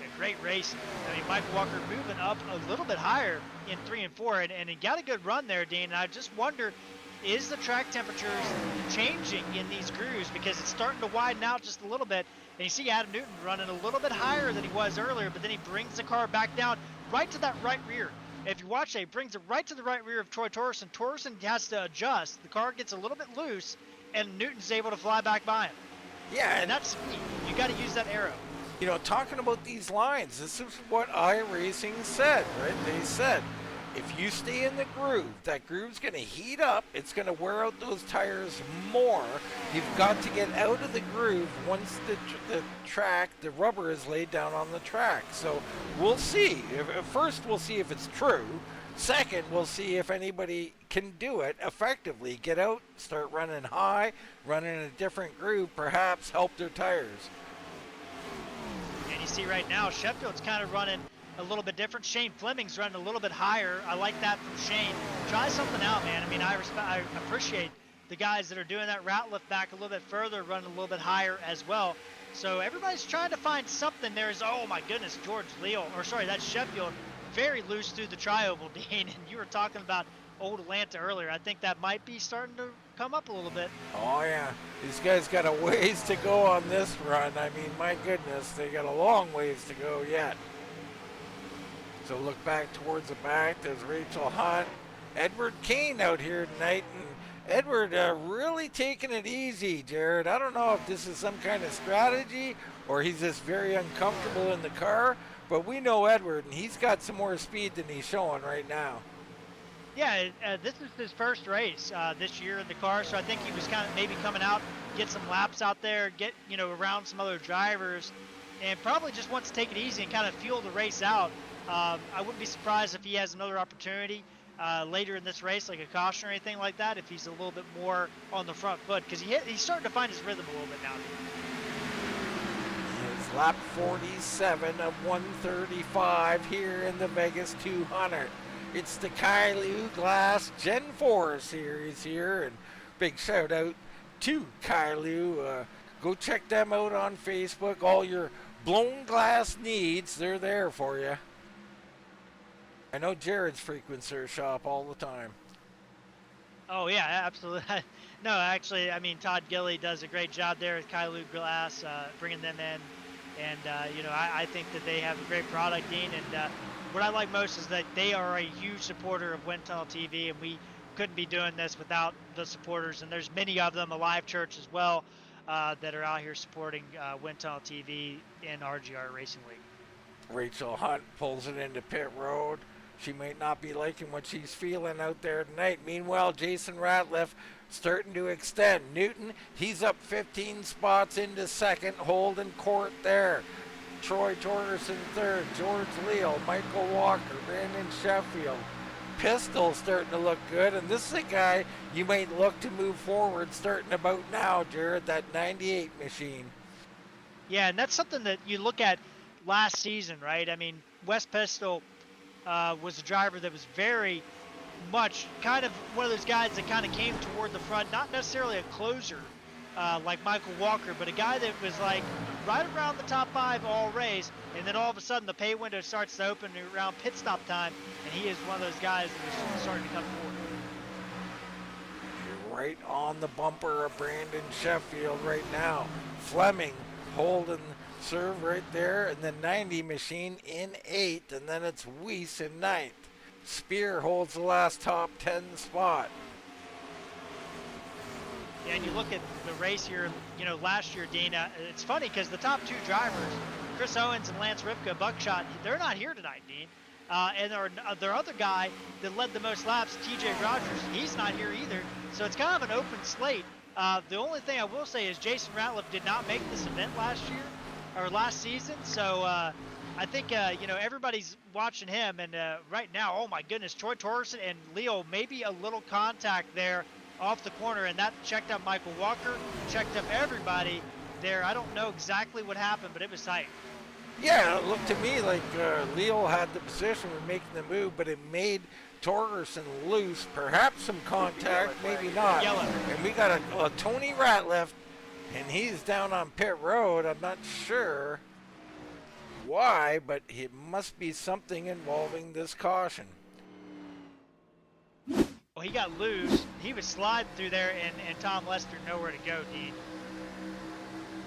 Yeah, great race. I mean, Michael Walker moving up a little bit higher in 3 and 4, and he got a good run there, Dean. And I just wonder, is the track temperatures changing in these grooves? Because it's starting to widen out just a little bit. And you see Adam Newton running a little bit higher than he was earlier, but then he brings the car back down right to that right rear. If you watch it, he brings it right to the right rear of Troy Torgerson. Torgerson has to adjust. The car gets a little bit loose, and Newton's able to fly back by him. Yeah, And that's speed. You got to use that arrow. you know, talking about these lines, this is what iRacing said, right? They said, if you stay in the groove, that groove's going to heat up. It's going to wear out those tires more. You've got to get out of the groove once the track, the rubber is laid down on the track. So we'll see. First, we'll see if it's true. Second, we'll see if anybody can do it effectively. Get out, start running high, running in a different groove, perhaps help their tires. And you see right now, Sheffield's kind of running a little bit different. Shane Fleming's running a little bit higher. I like that from Shane. Try something out, man. I mean, I appreciate the guys that are doing that. Ratliff back a little bit further, running a little bit higher as well. So everybody's trying to find something. There's, oh my goodness, that's Sheffield, very loose through the tri-oval, Dean. And you were talking about old Atlanta earlier. I think that might be starting to come up a little bit. Oh yeah, these guys got a ways to go on this run. I mean, my goodness, they got a long ways to go yet. So look back towards the back. There's Rachel Hunt, Edward Kane out here tonight, and Edward really taking it easy, Jared. I don't know if this is some kind of strategy or he's just very uncomfortable in the car, but we know Edward, and he's got some more speed than he's showing right now. Yeah, this is his first race this year in the car, so I think he was kind of maybe coming out, get some laps out there, get, you know, around some other drivers, and probably just wants to take it easy and kind of feel the race out. I wouldn't be surprised if he has another opportunity later in this race, like a caution or anything like that, if he's a little bit more on the front foot, because he's starting to find his rhythm a little bit now. It's lap 47 of 135 here in the Vegas 200. It's the Kylou Glass Gen 4 series here, and big shout out to Kylou. Go check them out on Facebook. All your blown glass needs, they're there for you. I know Jared's frequents their shop all the time. Oh, yeah, absolutely. No, actually, I mean, Todd Gilly does a great job there at Kylou Glass, bringing them in. And, you know, I think that they have a great product, Dean. And what I like most is that they are a huge supporter of Wind Tunnel TV, and we couldn't be doing this without the supporters. And there's many of them, a live church as well, that are out here supporting Wind Tunnel TV in RGR Racing League. Rachel Hunt pulls it into pit road. She might not be liking what she's feeling out there tonight. Meanwhile, Jason Ratliff starting to extend. Newton, he's up 15 spots into second, holding court there. Troy Torgerson third, George Leal, Michael Walker, Brandon Sheffield. pistol starting to look good, and this is a guy you might look to move forward starting about now, Jared, that 98 machine. Yeah, and that's something that you look at last season, right? I mean, Wes Pistol was a driver that was very much kind of one of those guys that kind of came toward the front, not necessarily a closer like Michael Walker, but a guy that was like right around the top 5 all race, and then all of a sudden the pay window starts to open around pit stop time, and he is one of those guys that was starting to come forward. You're right on the bumper of Brandon Sheffield right now. Fleming holding serve right there, and then 90 machine in 8th, and then it's Weiss in 9th. Spear holds the last top 10 spot. Yeah, and you look at the race here, last year, Dean, it's funny because the top 2 drivers, Chris Owens and Lance Ripka, Buckshot, they're not here tonight, Dean. And their other guy that led the most laps, TJ Rogers, he's not here either. So it's kind of an open slate. The only thing I will say is Jason Ratliff did not make this event last season. So I think, everybody's watching him. And right now, oh my goodness, Troy Torgerson and Leo, maybe a little contact there off the corner. And that checked up Michael Walker, checked up everybody there. I don't know exactly what happened, but it was tight. Yeah, it looked to me like Leo had the position of making the move, but it made Torgerson loose. Perhaps some contact, maybe not. Yellow. And we got a Tony Ratliff, and he's down on pit road. I'm not sure why, but it must be something involving this caution. Well, he got loose. He was sliding through there, and Tom Lester nowhere to go, Dean.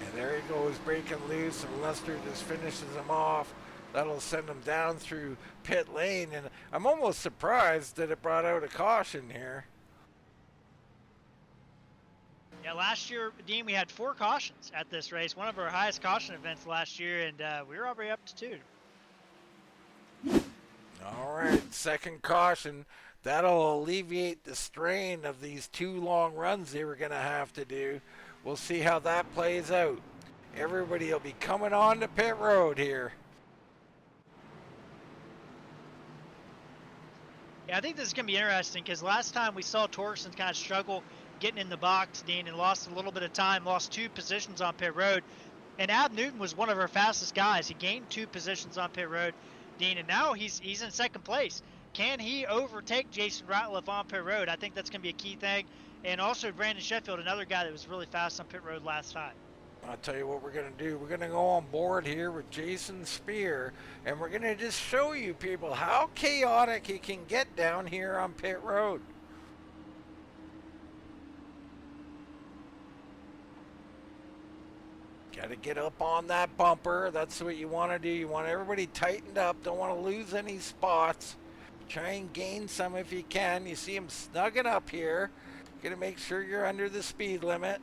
And there he goes, breaking loose, and Lester just finishes him off. That'll send him down through pit lane, and I'm almost surprised that it brought out a caution here. Yeah, last year, Dean, we had 4 cautions at this race, one of our highest caution events last year, and we were already up to 2. All right, second caution. That'll alleviate the strain of these 2 long runs they were going to have to do. We'll see how that plays out. Everybody will be coming on to pit road here. Yeah, I think this is going to be interesting because last time we saw Torgerson kind of struggle getting in the box, Dean, and lost a little bit of time, lost 2 positions on pit road. And Ab Newton was one of our fastest guys. He gained 2 positions on pit road, Dean, and now he's in second place. Can he overtake Jason Ratliff on pit road? I think that's going to be a key thing. And also Brandon Sheffield, another guy that was really fast on pit road last time. I'll tell you what we're going to do. We're going to go on board here with Jason Spear, and we're going to just show you people how chaotic he can get down here on pit road. Got to get up on that bumper. That's what you want to do. You want everybody tightened up. Don't want to lose any spots. Try and gain some if you can. You see him snugging up here. Got to make sure you're under the speed limit.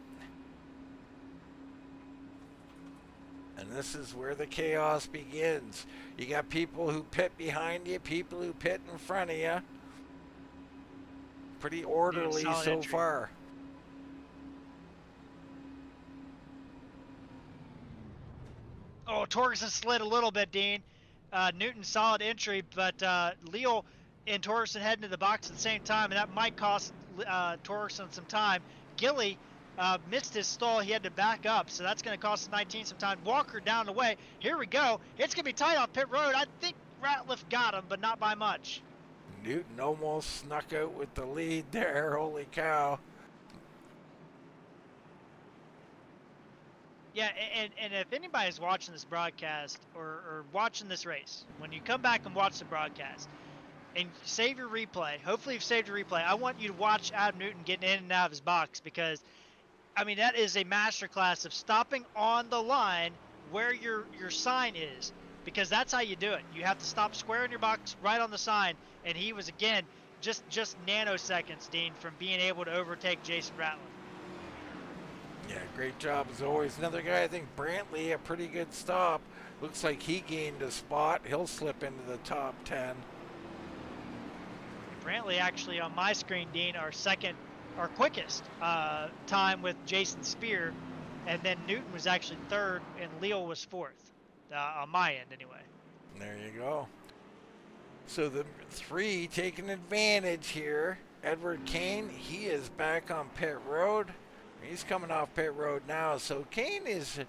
And this is where the chaos begins. You got people who pit behind you, people who pit in front of you. Pretty orderly so far. Oh, Torgerson slid a little bit, Dean. Newton solid entry, but Leo and Torgerson heading to the box at the same time, and that might cost Torgerson some time. Gilly missed his stall. He had to back up, so that's going to cost 19 some time. Walker down the way. Here we go. It's going to be tight on pit road. I think Ratliff got him, but not by much. Newton almost snuck out with the lead there. Holy cow. Yeah, and if anybody's watching this broadcast or watching this race, when you come back and watch the broadcast and save your replay, hopefully you've saved your replay, I want you to watch Adam Newton getting in and out of his box because, I mean, that is a masterclass of stopping on the line where your sign is because that's how you do it. You have to stop square in your box right on the sign, and he was, again, just nanoseconds, Dean, from being able to overtake Jason Ratliff. Yeah, great job as always. Another guy, I think Brantley, a pretty good stop. Looks like he gained a spot. He'll slip into the top 10. Brantley actually on my screen, Dean, our quickest time with Jason Spear, and then Newton was actually 3rd and Leo was 4th on my end anyway. There you go. So the 3 taking advantage here. Edward Kane, he is back on pit road. He's coming off pit road now. So Kane is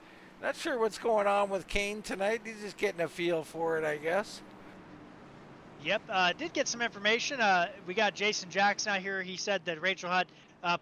not sure what's going on with Kane tonight. He's just getting a feel for it, I guess. Yep, did get some information. We got Jason Jackson out here. He said that Rachel Hutt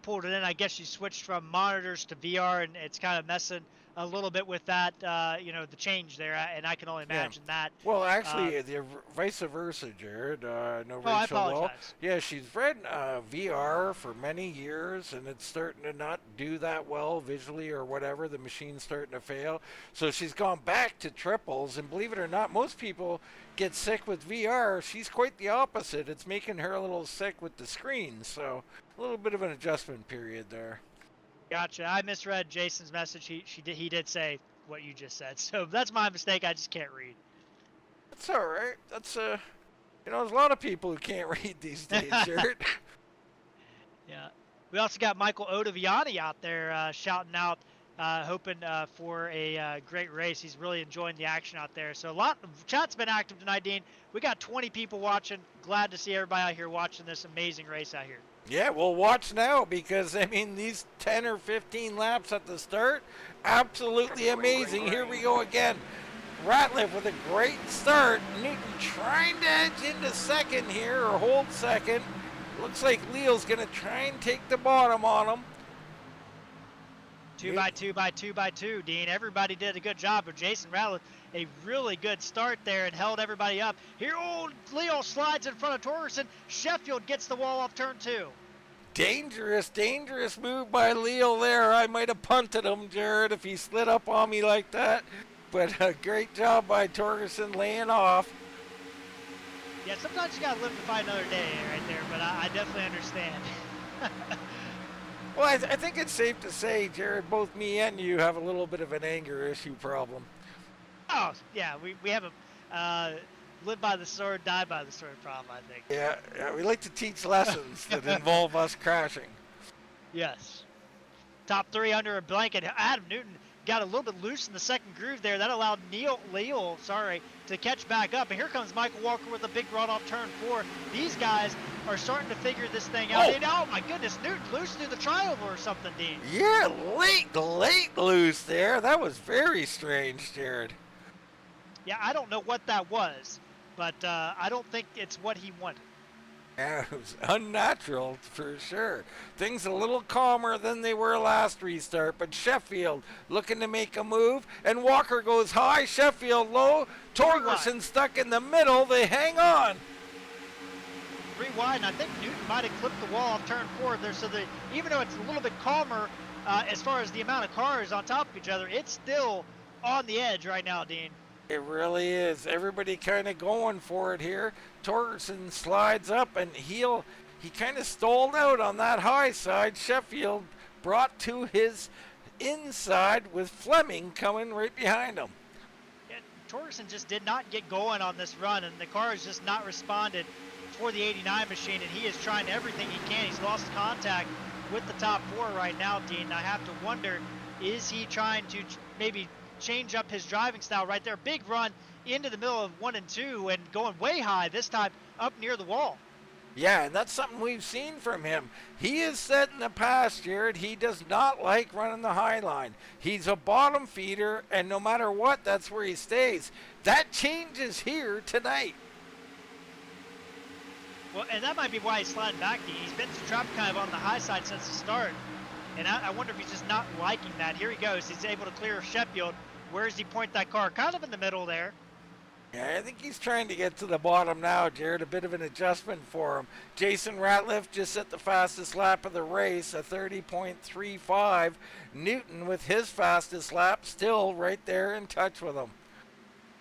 pulled it in. I guess she switched from monitors to VR, and it's kind of messing a little bit with that, the change there, and I can only imagine that. Well, actually, the vice versa, Jared. No, Rachel. I apologize. Yeah, she's read VR for many years, and it's starting to not do that well visually or whatever. The machine's starting to fail. So she's gone back to triples, and believe it or not, most people get sick with VR. She's quite the opposite. It's making her a little sick with the screen, so a little bit of an adjustment period there. Gotcha. I misread Jason's message. He did say what you just said, so that's my mistake. I just can't read. That's all right. That's there's a lot of people who can't read these days, Jared. Yeah. We also got Michael Ottaviani out there shouting out, hoping for a great race. He's really enjoying the action out there. So a lot of chat's been active tonight, Dean. We got 20 people watching. Glad to see everybody out here watching this amazing race out here. Yeah, well, watch now because, these 10 or 15 laps at the start, absolutely amazing. Here we go again. Ratliff with a great start. Newton trying to edge into second here or hold second. Looks like Leo's going to try and take the bottom on him. 2 by 2 by 2 by 2, Dean. Everybody did a good job, but Jason Ratliff, a really good start there and held everybody up. Here, Leo slides in front of Torgerson. Sheffield gets the wall off turn 2. Dangerous move by Leo there. I might have punted him, Jared, if he slid up on me like that. But a great job by Torgerson laying off. Yeah, sometimes you got to live to fight another day right there, but I definitely understand. Well, I think it's safe to say, Jared, both me and you have a little bit of an anger issue problem. Oh, yeah, we have a live by the sword, die by the sword problem, I think. Yeah, we like to teach lessons that involve us crashing. Yes. Top 3 under a blanket. Adam Newton got a little bit loose in the second groove there. That allowed Leo to catch back up. And here comes Michael Walker with a big run off turn 4. These guys are starting to figure this thing out. Oh my goodness, Newton loose through the trioval or something, Dean. Yeah, late loose there. That was very strange, Jared. Yeah, I don't know what that was, but I don't think it's what he wanted. Yeah, it was unnatural for sure. Things a little calmer than they were last restart, but Sheffield looking to make a move, and Walker goes high, Sheffield low, Torgerson stuck in the middle, they hang on. 3 wide, and I think Newton might have clipped the wall off turn 4 there, so that even though it's a little bit calmer as far as the amount of cars on top of each other, it's still on the edge right now, Dean. It really is. Everybody kind of going for it here. Torgerson slides up, and he kind of stalled out on that high side. Sheffield brought to his inside with Fleming coming right behind him. Yeah, Torgerson just did not get going on this run, and the car has just not responded for the 89 machine, and he is trying everything he can. He's lost contact with the top 4 right now, Dean. I have to wonder, is he trying to maybe change up his driving style right there? Big run into the middle of 1 and 2 and going way high, this time up near the wall. Yeah, and that's something we've seen from him. He has said in the past, Jared, he does not like running the high line. He's a bottom feeder, and no matter what, that's where he stays. That changes here tonight. Well, and that might be why he's sliding back, Dean. He's been trapped kind of on the high side since the start. And I wonder if he's just not liking that. Here he goes. He's able to clear Sheffield. Where does he point that car? Kind of in the middle there. Yeah, I think he's trying to get to the bottom now, Jared. A bit of an adjustment for him. Jason Ratliff just at the fastest lap of the race, a 30.35. Newton with his fastest lap still right there in touch with him.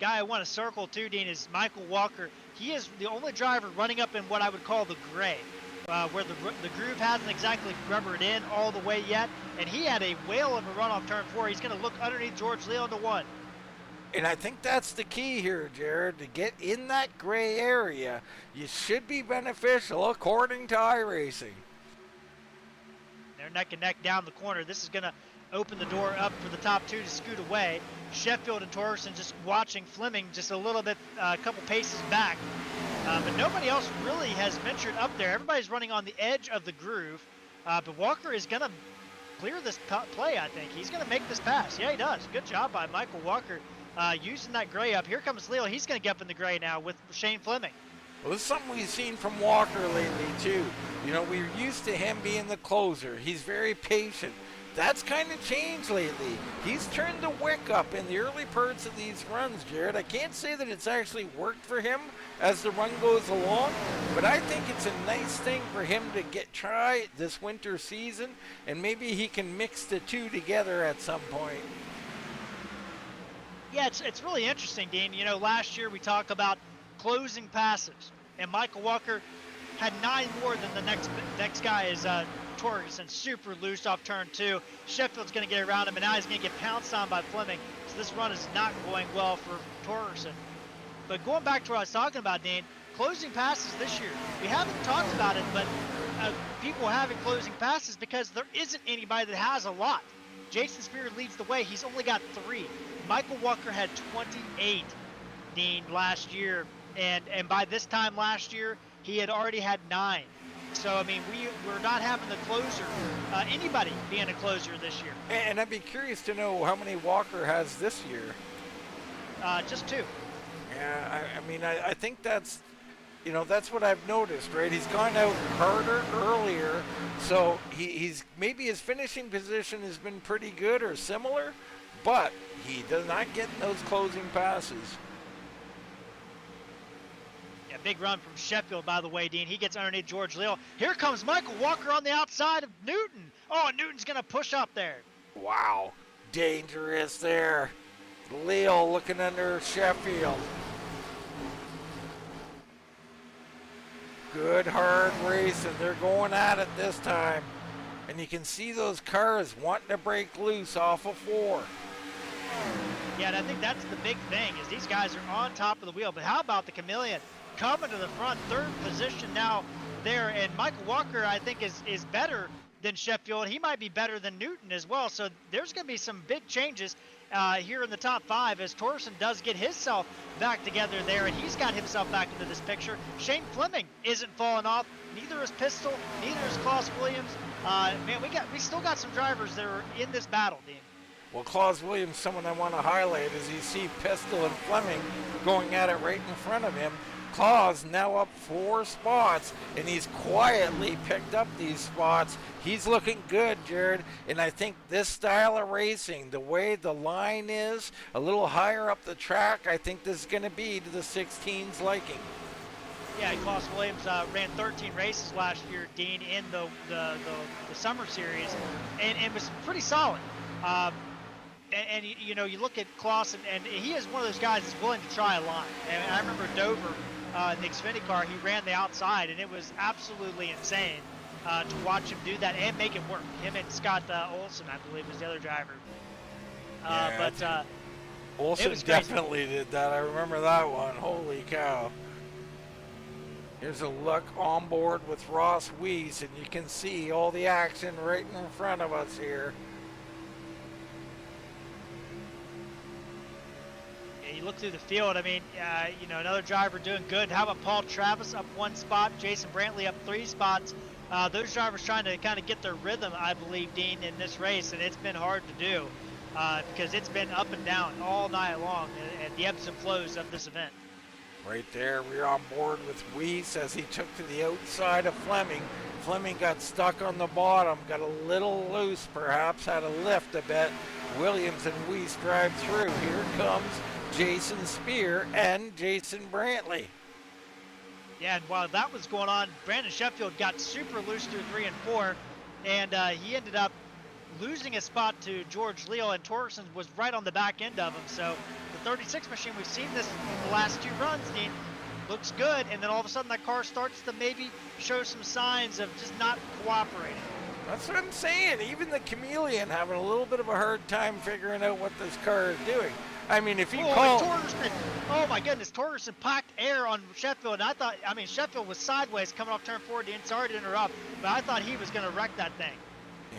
Guy I want to circle too, Dean, is Michael Walker. He is the only driver running up in what I would call the gray. Where the groove hasn't exactly rubbered in all the way yet, and he had a whale of a run off turn 4. He's going to look underneath George Leo into 1. And I think that's the key here, Jared. To get in that gray area, you should be beneficial according to iRacing. They're neck and neck down the corner. This is going to open the door up for the top 2 to scoot away. Sheffield and Torgerson just watching Fleming just a little bit, a couple paces back. But nobody else really has ventured up there. Everybody's running on the edge of the groove. But Walker is going to clear this play, I think. He's going to make this pass. Yeah, he does. Good job by Michael Walker using that gray up. Here comes Leo. He's going to get up in the gray now with Shane Fleming. Well, this is something we've seen from Walker lately, too. You know, we're used to him being the closer. He's very patient. That's kind of changed lately. He's turned the wick up in the early parts of these runs, Jared. I can't say that it's actually worked for him as the run goes along, but I think it's a nice thing for him to try this winter season, and maybe he can mix the two together at some point. Yeah, it's really interesting, Dean. You know, last year we talked about closing passes, and Michael Walker had 9 more than the next guy is Torgerson, super loose off turn 2. Sheffield's going to get around him, and now he's going to get pounced on by Fleming. So this run is not going well for Torgerson. But going back to what I was talking about, Dean, closing passes this year. We haven't talked about it, but people having closing passes because there isn't anybody that has a lot. Jason Spear leads the way. He's only got 3. Michael Walker had 28, Dean, last year. And by this time last year, he had already had 9. So, I mean, we're not having the closer, anybody being a closer this year. And I'd be curious to know how many Walker has this year. Just 2. Yeah, I mean, I think that's, you know, that's what I've noticed, right? He's gone out harder earlier, so he's maybe his finishing position has been pretty good or similar, but he does not get those closing passes. Big run from Sheffield, by the way, Dean. He gets underneath George Leal. Here comes Michael Walker on the outside of Newton. Oh, Newton's going to push up there. Wow. Dangerous there. Leal looking under Sheffield. Good hard racing. They're going at it this time. And you can see those cars wanting to break loose off of 4. Yeah, and I think that's the big thing is these guys are on top of the wheel. But how about the Chameleon? Coming to the front, 3rd position now there, and Michael Walker I think is better than Sheffield. He might be better than Newton as well, so there's going to be some big changes here in the top 5 as Torgerson does get himself back together there, and he's got himself back into this picture. Shane Fleming isn't falling off, neither is Pistol, neither is Klaus Williams. Man, we still got some drivers that are in this battle, Dean. Well, Klaus Williams, someone I want to highlight as you see Pistol and Fleming going at it right in front of him. Klaus now up 4 spots, and he's quietly picked up these spots. He's looking good, Jared, and I think this style of racing, the way the line is, a little higher up the track, I think this is going to be to the 16's liking. Yeah, Klaus Williams ran 13 races last year, Dean, in the summer series, and was pretty solid. And you know, you look at Klaus, and he is one of those guys that's willing to try a line. And I remember Dover, in the Xfinity car, he ran the outside, and it was absolutely insane to watch him do that and make it work. Him and Scott Olson, I believe, was the other driver. Olson definitely did that. I remember that one. Holy cow. Here's a look on board with Ross Weiss, and you can see all the action right in front of us here. You look through the field, I mean, you know, another driver doing good. How about Paul Travis up 1 spot, Jason Brantley up 3 spots. Those drivers trying to kind of get their rhythm, I believe, Dean, in this race, and it's been hard to do because it's been up and down all night long at the ebbs and flows of this event. Right there, we're on board with Weiss as he took to the outside of Fleming. Fleming got stuck on the bottom, got a little loose perhaps, had to lift a bit. Williams and Weiss drive through. Here comes Jason Spear and Jason Brantley. Yeah, and while that was going on, Brandon Sheffield got super loose through 3 and 4, and he ended up losing a spot to George Leal, and Torgerson was right on the back end of him. So the 36 machine, we've seen this in the last 2 runs, Dean, looks good, and then all of a sudden that car starts to maybe show some signs of just not cooperating. That's what I'm saying. Even the Chameleon having a little bit of a hard time figuring out what this car is doing. I mean, if you call... Torgerson, oh my goodness, Torgerson packed air on Sheffield, and I mean, Sheffield was sideways coming off turn 4, Dean, sorry to interrupt, but I thought he was going to wreck that thing.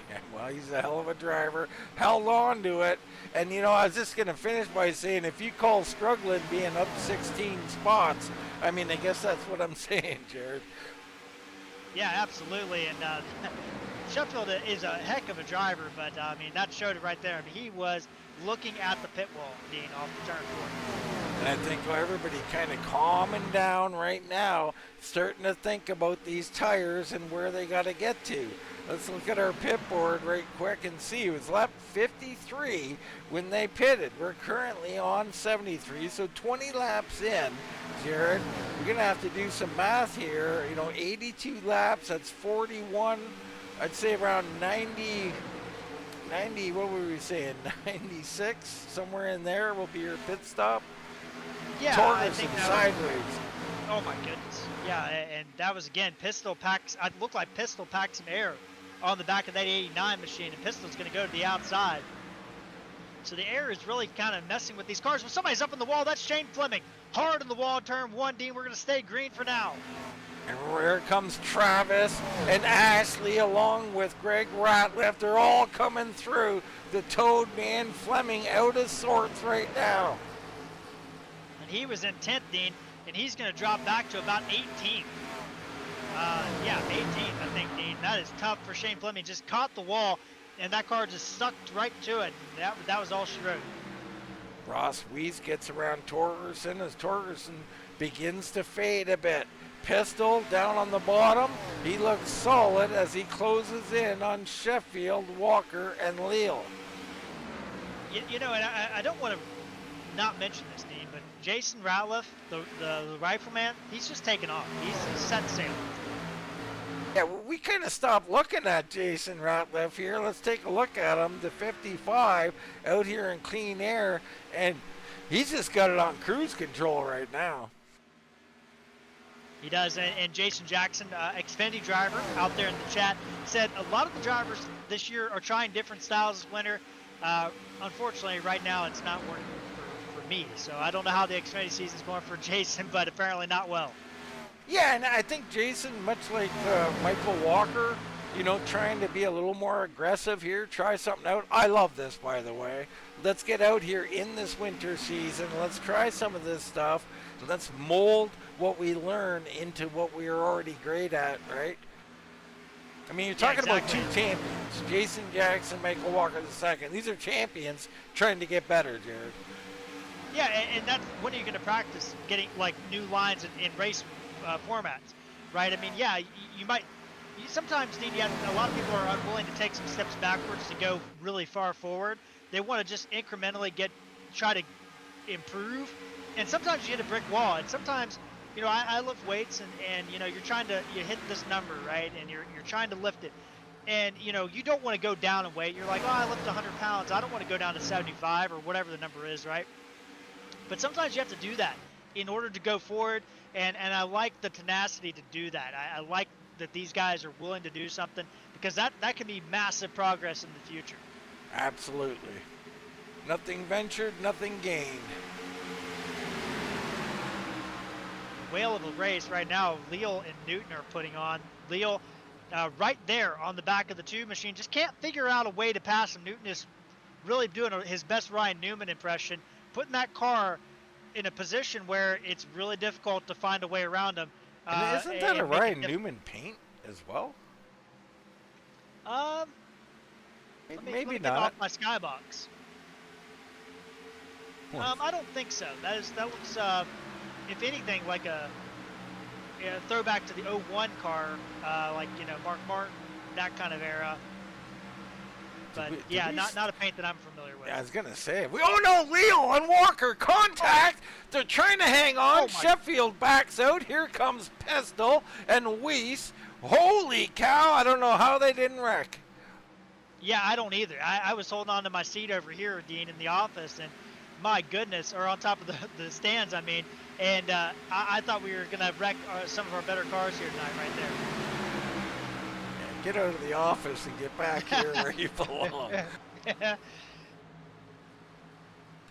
Yeah, well, he's a hell of a driver. Held on to it. And, you know, I was just going to finish by saying if you call struggling being up 16 spots, I mean, I guess that's what I'm saying, Jared. Yeah, absolutely. And Sheffield is a heck of a driver, but, I mean, that showed it right there. I mean, he was looking at the pit wall, Dean, off the turn 4. And I think everybody kind of calming down right now, starting to think about these tires and where they got to get to. Let's look at our pit board right quick and see. It was lap 53 when they pitted. We're currently on 73, so 20 laps in, Jared. We're going to have to do some math here. You know, 82 laps, that's 41. I'd say around 90, what were we saying, 96? Somewhere in there will be your pit stop. Yeah, I think Torgerson sideways. Oh my goodness. Yeah, and that was again pistol packs. It looked like pistol packed some air on the back of that 89 machine, and pistol's going to go to the outside. So the air is really kind of messing with these cars. Well, somebody's up on the wall. That's Shane Fleming. Hard on the wall, turn 1, Dean. We're going to stay green for now. And here comes Travis and Ashley along with Greg Ratliff. They're all coming through. The Toad Man Fleming out of sorts right now. And he was in 10th, Dean, and he's going to drop back to about 18th. Yeah, 18th, I think, Dean. That is tough for Shane Fleming. Just caught the wall, and that car just sucked right to it. That was all she wrote. Ross Weiss gets around Torgerson as Torgerson begins to fade a bit. Pistol down on the bottom. He looks solid as he closes in on Sheffield, Walker, and Leal. You know, and I don't want to not mention this, Dean, but Jason Ratliff, the rifleman, he's just taken off. He's set sail. Yeah, we kind of stopped looking at Jason Ratliff here. Let's take a look at him. The 55 out here in clean air, and he's just got it on cruise control right now. He does, and Jason Jackson, Xfinity driver, out there in the chat, said a lot of the drivers this year are trying different styles this winter. Unfortunately, right now it's not working for me, so I don't know how the Xfinity season's going for Jason, but apparently not well. Yeah, and I think Jason, much like Michael Walker, you know, trying to be a little more aggressive here, try something out. I love this, by the way. Let's get out here in this winter season. Let's try some of this stuff. Let's mold what we learn into what we are already great at, right? I mean, you're talking about two champions, Jason Jackson, Michael Walker II. These are champions trying to get better, Jared. Yeah, and that's when are you going to practice getting like new lines in race formats, right? I mean, yeah, you might. Sometimes, Dean, a lot of people are unwilling to take some steps backwards to go really far forward. They want to just incrementally try to improve. And sometimes you hit a brick wall. And sometimes, you know, I lift weights and you know, you hit this number, right? And you're trying to lift it. And, you know, you don't want to go down in weight. You're like, oh, I lift 100 pounds. I don't want to go down to 75 or whatever the number is, right? But sometimes you have to do that in order to go forward. And I like the tenacity to do that. I like that these guys are willing to do something because that can be massive progress in the future. Absolutely. Nothing ventured, nothing gained. Whale of a race right now. Leal and Newton are putting on. Leal right there on the back of the 2 machine. Just can't figure out a way to pass him. Newton is really doing his best Ryan Newman impression, putting that car in a position where it's really difficult to find a way around him. And isn't that a Ryan Newman paint as well? Maybe let me not. off my skybox. I don't think so. That looks, if anything, like a throwback to the 01 car, like, you know, Mark Martin, that kind of era. But not a paint that I'm familiar with. Yeah, I was gonna say. Oh no, Leo and Walker contact. They're trying to hang on. Sheffield backs out. Here comes Pistol and Weiss. Holy cow! I don't know how they didn't wreck. Yeah, I don't either. I was holding on to my seat over here, Dean, in the office, and my goodness, or on top of the stands, I mean, and I thought we were gonna wreck some of our better cars here tonight, right there. Get out of the office and get back here where you belong.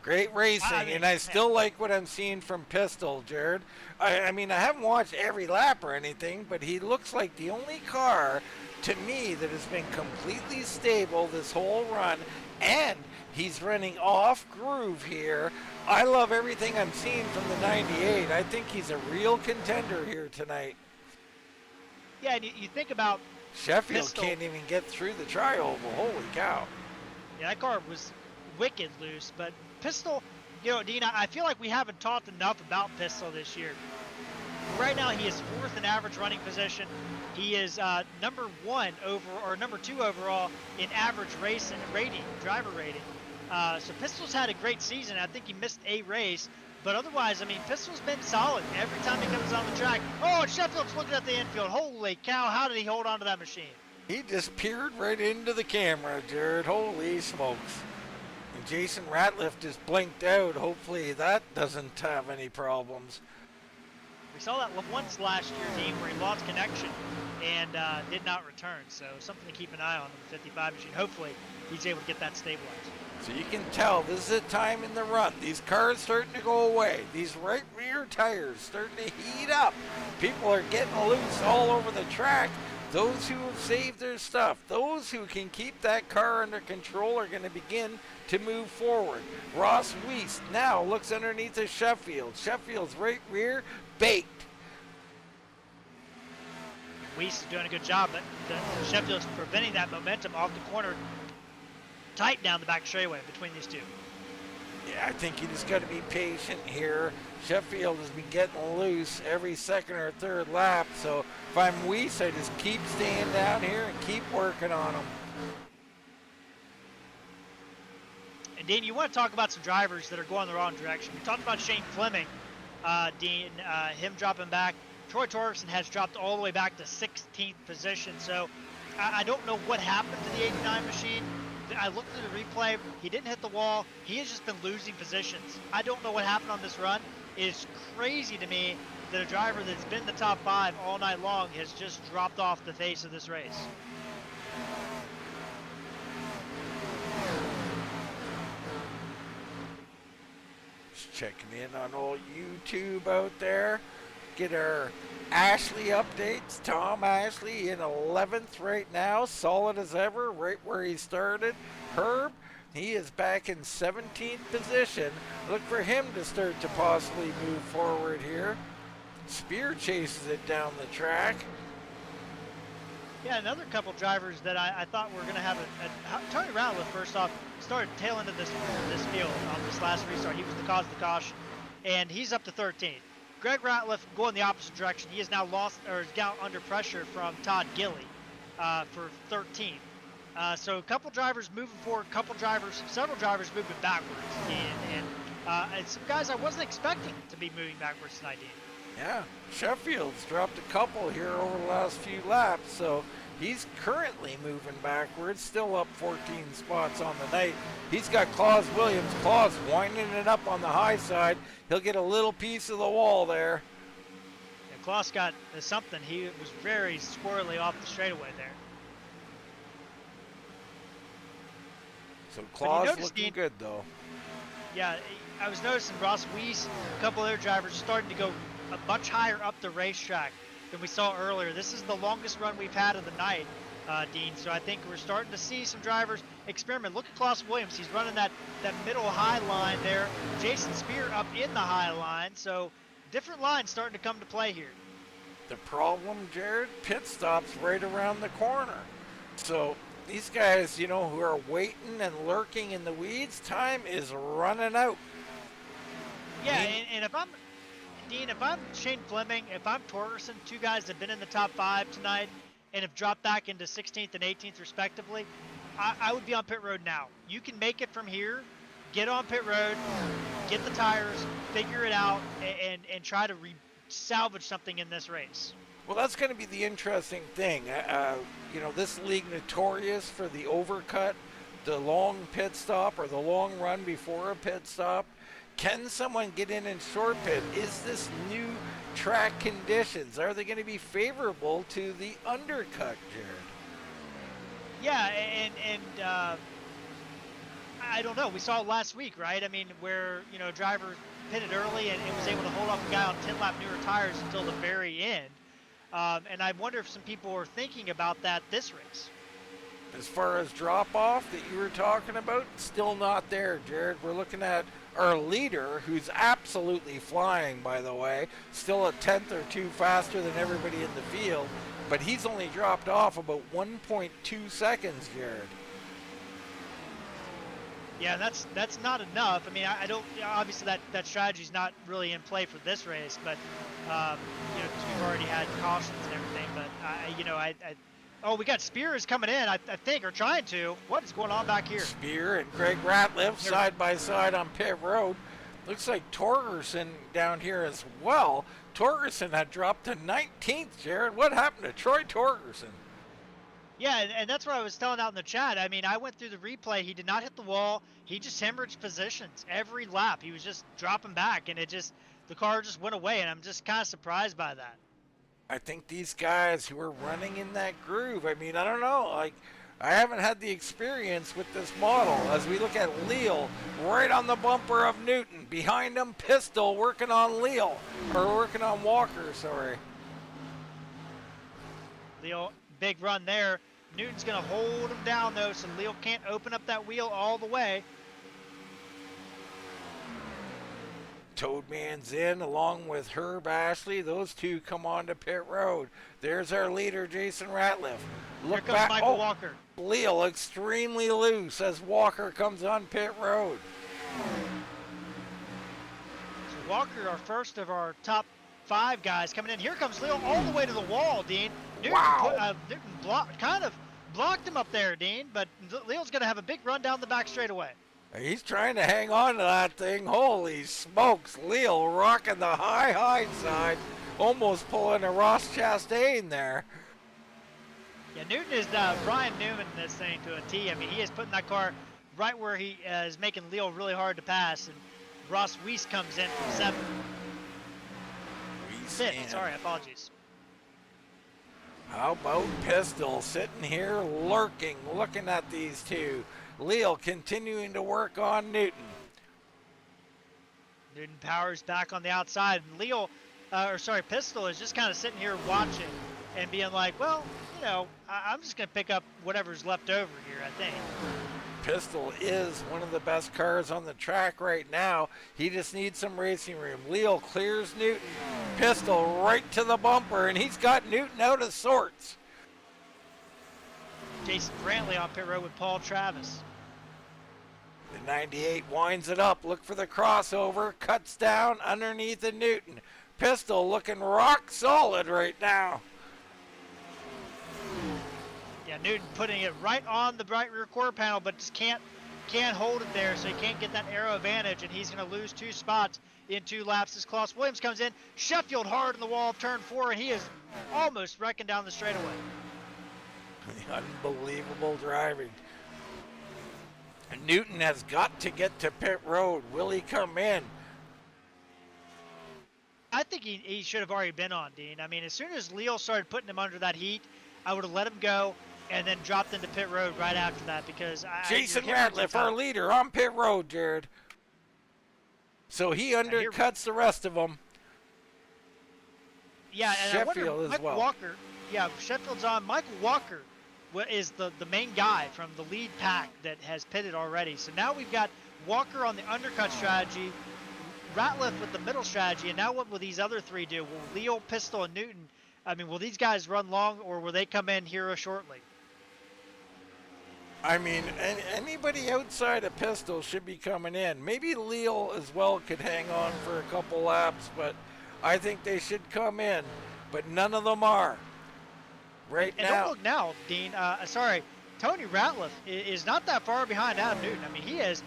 Great racing, and I still like what I'm seeing from Pistol, Jared. I mean, I haven't watched every lap or anything, but he looks like the only car, to me, that has been completely stable this whole run, and he's running off groove here. I love everything I'm seeing from the 98. I think he's a real contender here tonight. Yeah, and you think about Sheffield Pistol. can't even get through the tri-oval. Holy cow. Yeah, that car was wicked loose, but Pistol, you know, Dean, I feel like we haven't talked enough about Pistol this year. Right now, he is 4th in average running position. He is number 2 overall in average driver rating. So Pistol's had a great season. I think he missed a race, but otherwise, I mean, Pistol's been solid every time he comes on the track. Oh, and Sheffield's looking at the infield. Holy cow, how did he hold on to that machine? He just peered right into the camera, Jared. Holy smokes. And Jason Ratliff just blinked out. Hopefully that doesn't have any problems. We saw that once last year, Dean, where he lost connection and did not return. So something to keep an eye on the 55 machine. Hopefully he's able to get that stabilized. So you can tell this is a time in the run. These cars starting to go away. These right rear tires starting to heat up. People are getting loose all over the track. Those who have saved their stuff, those who can keep that car under control are going to begin to move forward. Ross Weiss now looks underneath of Sheffield. Sheffield's right rear baked. Weiss is doing a good job, but Sheffield's preventing that momentum off the corner, tight down the back straightaway between these two. Yeah, I think you just got to be patient here. Sheffield has been getting loose every second or third lap, so if I'm Weiss, I just keep staying down here and keep working on them. And Dean, you want to talk about some drivers that are going the wrong direction. We talked about Shane Fleming, Dean, him dropping back. Troy Torgerson has dropped all the way back to 16th position, so I don't know what happened to the 89 machine. I looked at the replay. He didn't hit the wall. He has just been losing positions. I don't know what happened on this run. It's crazy to me that a driver that's been in the top 5 all night long has just dropped off the face of this race. Just checking in on old YouTube out there. Get our Ashley updates. Tom Ashley in 11th right now, solid as ever, right where he started. Herb, he is back in 17th position. Look for him to start to possibly move forward here. Spear chases it down the track. Yeah, another couple drivers that I thought were going to have Troy Ratliff, first off, started tail into this field on this last restart. He was the cause of the caution, and he's up to 13th. Greg Ratliff going the opposite direction. He has now lost or is now under pressure from Todd Gilly for 13th. So a couple drivers moving forward, several drivers moving backwards, and some guys I wasn't expecting to be moving backwards tonight, Dean. Yeah, Sheffield's dropped a couple here over the last few laps, so he's currently moving backwards, still up 14 spots on the night. He's got Claus Williams. Claus winding it up on the high side. He'll get a little piece of the wall there. Yeah, Claus got something. He was very squirrely off the straightaway there. So Claus looking good, though. Yeah, I was noticing Ross Weiss, a couple other drivers starting to go much higher up the racetrack than we saw earlier. This is the longest run we've had of the night, Dean. So I think we're starting to see some drivers experiment. Look at Claus Williams. He's running that middle high line there. Jason Spear up in the high line. So different lines starting to come to play here. The problem, Jared, pit stops right around the corner. So these guys, you know, who are waiting and lurking in the weeds, time is running out. Yeah, and if I'm Dean, if I'm Shane Fleming, if I'm Torgerson, two guys that have been in the top 5 tonight and have dropped back into 16th and 18th respectively, I would be on pit road now. You can make it from here, get on pit road, get the tires, figure it out, and try to salvage something in this race. Well, that's going to be the interesting thing. You know, this league notorious for the overcut, the long pit stop, or the long run before a pit stop. Can someone get in and short pit? Is this new track conditions, are they going to be favorable to the undercut, Jared? Yeah, and I don't know. We saw it last week, right? I mean, where, a driver pitted early and was able to hold off a guy on 10-lap newer tires until the very end. And I wonder if some people are thinking about that this race. As far as drop-off that you were talking about, still not there, Jared. We're looking at our leader, who's absolutely flying, by the way, still a tenth or two faster than everybody in the field, but he's only dropped off about 1.2 seconds, Jared. Yeah, that's not enough. I mean, I don't. Obviously, that strategy's not really in play for this race, but because we've already had cautions and everything. But oh, we got Spears coming in. I think, or trying to. What is going on back here? Spear and Greg Ratliff side by side on pit road. Looks like Torgerson down here as well. Torgerson had dropped to 19th, Jared. What happened to Troy Torgerson? Yeah, and that's what I was telling out in the chat. I mean, I went through the replay. He did not hit the wall. He just hemorrhaged positions every lap. He was just dropping back, and the car just went away, and I'm just kind of surprised by that. I think these guys who are running in that groove, I mean, I don't know, like, I haven't had the experience with this model. As we look at Leal right on the bumper of Newton. Behind him, Pistol working on working on Walker, sorry. Leal, big run there. Newton's going to hold him down, though, so Leal can't open up that wheel all the way. Toadman's in along with Herb Ashley. Those two come on to pit road. There's our leader, Jason Ratliff. Look Here comes Michael Walker. Leal extremely loose as Walker comes on pit road. So Walker, our first of our top 5 guys coming in. Here comes Leal all the way to the wall, Dean. Newton, wow. Newton kind of blocked him up there, Dean, but Leal's going to have a big run down the back straightaway. He's trying to hang on to that thing. Holy smokes. Leal rocking the high side. Almost pulling a Ross Chastain there. Yeah, Newton is Brian Newman in this thing to a T. I mean, he is putting that car right where he is making Leal really hard to pass. And Ross Weiss comes in from 7. Fifth, sorry, apologies. How about Pistol sitting here lurking, looking at these two. Leal continuing to work on Newton. Newton powers back on the outside, and Pistol is just kind of sitting here watching and being like, well, I'm just going to pick up whatever's left over here, I think. Pistol is one of the best cars on the track right now. He just needs some racing room. Leal clears Newton. Pistol right to the bumper, and he's got Newton out of sorts. Jason Brantley on pit road with Paul Travis. The 98 winds it up. Look for the crossover. Cuts down underneath the Newton. Pistol looking rock solid right now. Yeah, Newton putting it right on the right rear quarter panel, but just can't hold it there, so he can't get that aero advantage, and he's going to lose 2 spots in 2 laps as Klaus Williams comes in. Sheffield hard in the wall of turn 4, and he is almost wrecking down the straightaway. Unbelievable driving. Newton has got to get to pit road. Will he come in? I think he should have already been on, Dean. I mean, as soon as Leal started putting him under that heat, I would have let him go and then dropped into pit road right after that because Jason Ratliff, our leader, on pit road, Jared. So he undercuts the rest of them. Yeah, and Sheffield as Michael well. Walker. Yeah, Sheffield's on. Michael Walker is the main guy from the lead pack that has pitted already. So now we've got Walker on the undercut strategy, Ratliff with the middle strategy, and now what will these other 3 do? Will Leal, Pistol, and Newton, I mean, will these guys run long, or will they come in here shortly? I mean, anybody outside of Pistol should be coming in. Maybe Leal as well could hang on for a couple laps, but I think they should come in. But none of them are. Right and now. Don't look now, Dean. Tony Ratliff is not that far behind Adam Newton. I mean, he is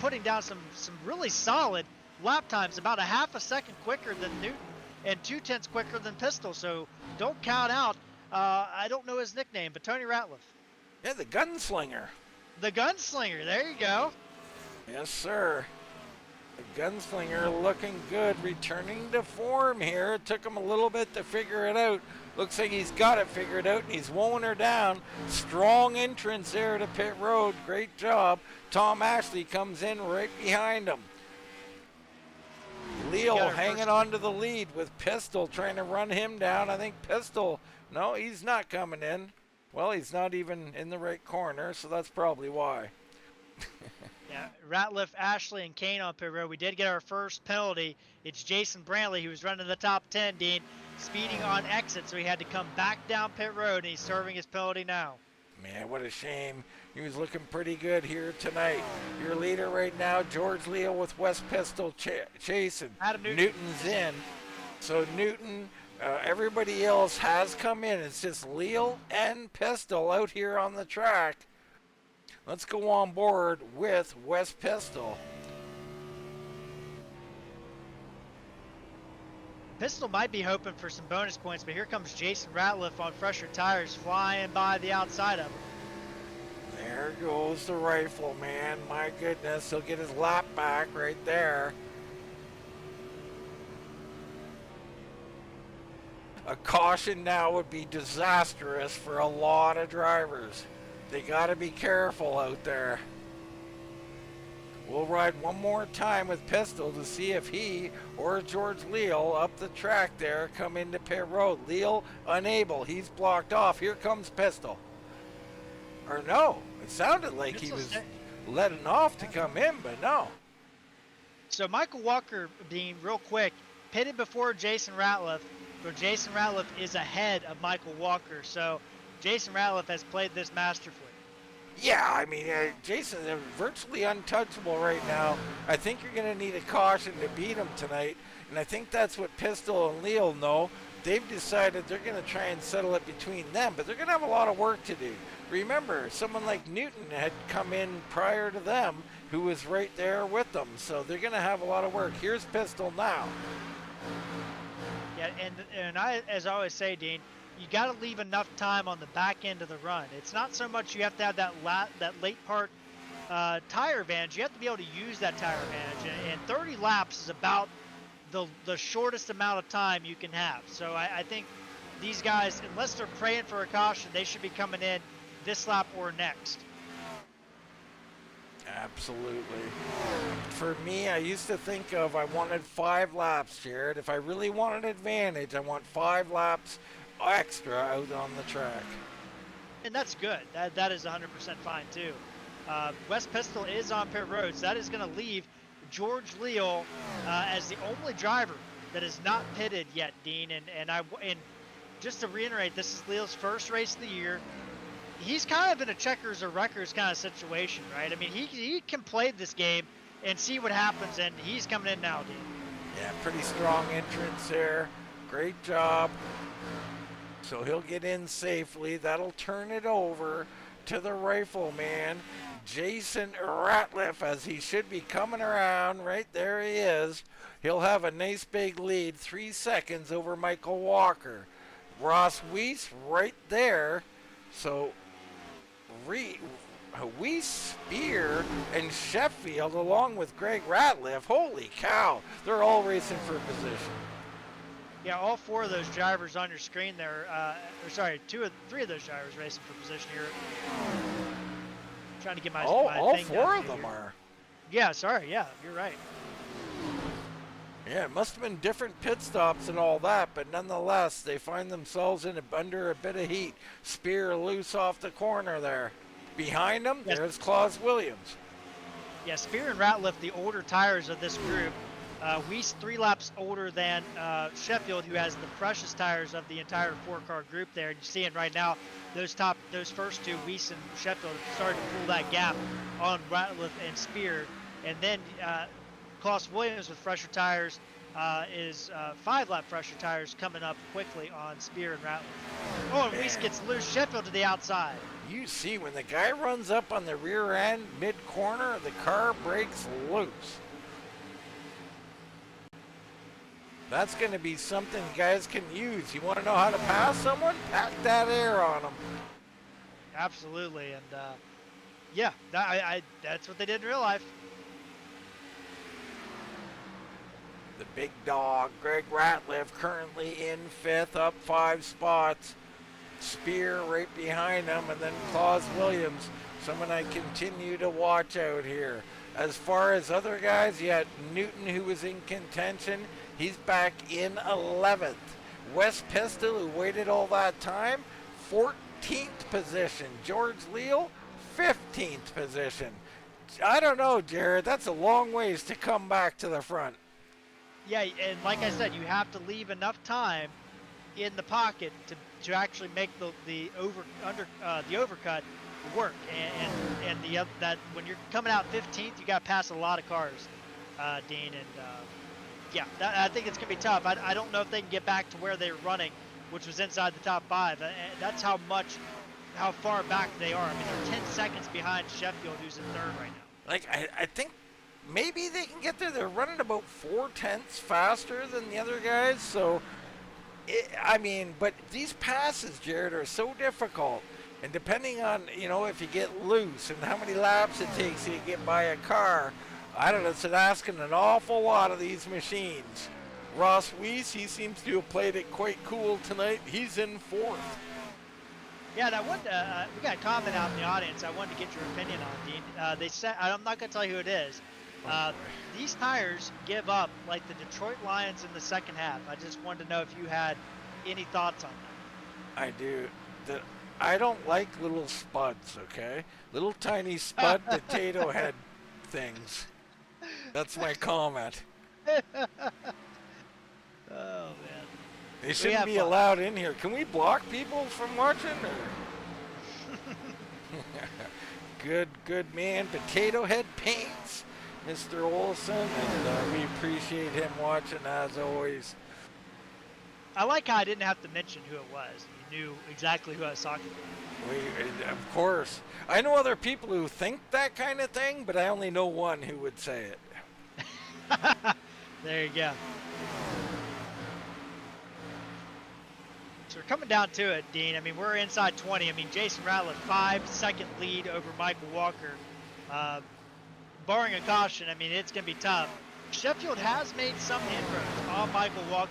putting down some really solid lap times, about a half a second quicker than Newton and 0.2 quicker than Pistol. So don't count out. I don't know his nickname, but Tony Ratliff. Yeah, the gunslinger. The gunslinger. There you go. Yes, sir. The gunslinger looking good, returning to form here. It took him a little bit to figure it out. Looks like he's got it figured out, and he's wowing her down. Strong entrance there to pit road. Great job. Tom Ashley comes in right behind him. Leo hanging on to the lead with Pistol trying to run him down. I think Pistol, no, he's not coming in. Well, he's not even in the right corner, so that's probably why. Yeah, Ratliff, Ashley, and Kane on pit road. We did get our first penalty. It's Jason Brantley, who was running the top 10, Dean, speeding on exit, so he had to come back down pit road, and he's serving his penalty now. Man, what a shame. He was looking pretty good here tonight. Your leader right now, George Leo with West Pistol chasing. Adam Newton's in. So Newton, everybody else has come in. It's just Leo and Pistol out here on the track. Let's go on board with West Pistol. Pistol might be hoping for some bonus points, but here comes Jason Ratliff on fresher tires flying by the outside of him. There goes the rifleman. My goodness, he'll get his lap back right there. A caution now would be disastrous for a lot of drivers. They got to be careful out there. We'll ride one more time with Pistol to see if he or George Leal up the track there come into pit road. Leal unable. He's blocked off. Here comes Pistol. Or no, it sounded like he was letting off to come in, but no. So Michael Walker, being real quick, pitted before Jason Ratliff, but Jason Ratliff is ahead of Michael Walker. So Jason Ratliff has played this masterfully. Yeah, I mean, Jason is virtually untouchable right now. I think you're going to need a caution to beat him tonight, and I think that's what Pistol and Leal know. They've decided they're going to try and settle it between them, but they're going to have a lot of work to do. Remember, someone like Newton had come in prior to them who was right there with them, so they're going to have a lot of work. Here's Pistol now. Yeah, and I, as I always say, Dean, you got to leave enough time on the back end of the run. It's not so much you have to have that late part tire advantage. You have to be able to use that tire advantage, and 30 laps is about the shortest amount of time you can have. So I think these guys, unless they're praying for a caution, they should be coming in this lap or next. Absolutely. For me, I used to think of I wanted 5 laps, Jared. If I really wanted advantage, I want 5 laps extra out on the track. And that's good. That is 100% fine too. West Pistol is on pit road, so that is going to leave George Leal as the only driver that is not pitted yet, Dean. And just to reiterate, this is Leal's first race of the year. He's kind of in a checkers or wreckers kind of situation, right? I mean, he can play this game and see what happens, and he's coming in now, Dean. Yeah, pretty strong entrance there. Great job. So he'll get in safely. That'll turn it over to the rifleman, Jason Ratliff, as he should be coming around. Right there he is. He'll have a nice big lead, 3 seconds over Michael Walker. Ross Weiss right there. So Weiss, Spear, and Sheffield, along with Greg Ratliff, holy cow, they're all racing for position. Yeah, all 4 of those drivers on your screen there, or sorry, 3 of those drivers racing for position here. Trying to get my all thing 4 of here. them are. Yeah, sorry, yeah, you're right. Yeah, it must have been different pit stops and all that, but nonetheless, they find themselves under a bit of heat. Spear loose off the corner there. Behind them, yes. There's Claus Williams. Yeah, Spear and Ratliff, the older tires of this group. Weiss 3 laps older than Sheffield, who has the freshest tires of the entire 4-car group there. And you're seeing right now those first 2, Weiss and Sheffield, have started to pull that gap on Ratliff and Spear. And then Claus Williams with fresher tires is 5-lap fresher tires coming up quickly on Spear and Ratliff. Oh, and Weiss gets loose. Sheffield to the outside. You see, when the guy runs up on the rear end, mid-corner, the car breaks loose. That's going to be something guys can use. You want to know how to pass someone? Pack that air on them. Absolutely, and yeah, that's what they did in real life. The big dog, Greg Ratliff, currently in 5th, up 5 spots. Spear right behind him, and then Claus Williams, someone I continue to watch out here. As far as other guys, you had Newton, who was in contention. He's back in 11th. Wes Pistol, who waited all that time, 14th position. George Leal, 15th position. I don't know, Jared. That's a long ways to come back to the front. Yeah, and like I said, you have to leave enough time in the pocket to actually make the overcut work. And that when you're coming out 15th, you got to pass a lot of cars, Dean. And yeah, I think it's gonna be tough. I don't know if they can get back to where they were running, which was inside the top 5. That's how far back they are. I mean, they're 10 seconds behind Sheffield, who's in 3rd right now. Like, I think maybe they can get there. They're running about 4/10 faster than the other guys. So, but these passes, Jared, are so difficult. And depending on, if you get loose and how many laps it takes you to get by a car, I don't know, it's asking an awful lot of these machines. Ross Weiss, he seems to have played it quite cool tonight. He's in 4th. Yeah, and we got a comment out in the audience I wanted to get your opinion on, Dean. They said, I'm not going to tell you who it is. These tires give up like the Detroit Lions in the second half. I just wanted to know if you had any thoughts on that. I do. I don't like little spuds, okay? Little tiny spud potato head things. That's my comment. Oh, man. They shouldn't be allowed in here. Can we block people from watching? Or? Good man. Potato Head Paints, Mr. Olson, and we appreciate him watching as always. I like how I didn't have to mention who it was. You knew exactly who I was talking about. Of course. I know other people who think that kind of thing, but I only know one who would say it. There you go. So we're coming down to it, Dean. I mean, we're inside 20. I mean, Jason Ratliff, 5-second lead over Michael Walker. Barring a caution, I mean, it's going to be tough. Sheffield has made some inroads on Michael Walker.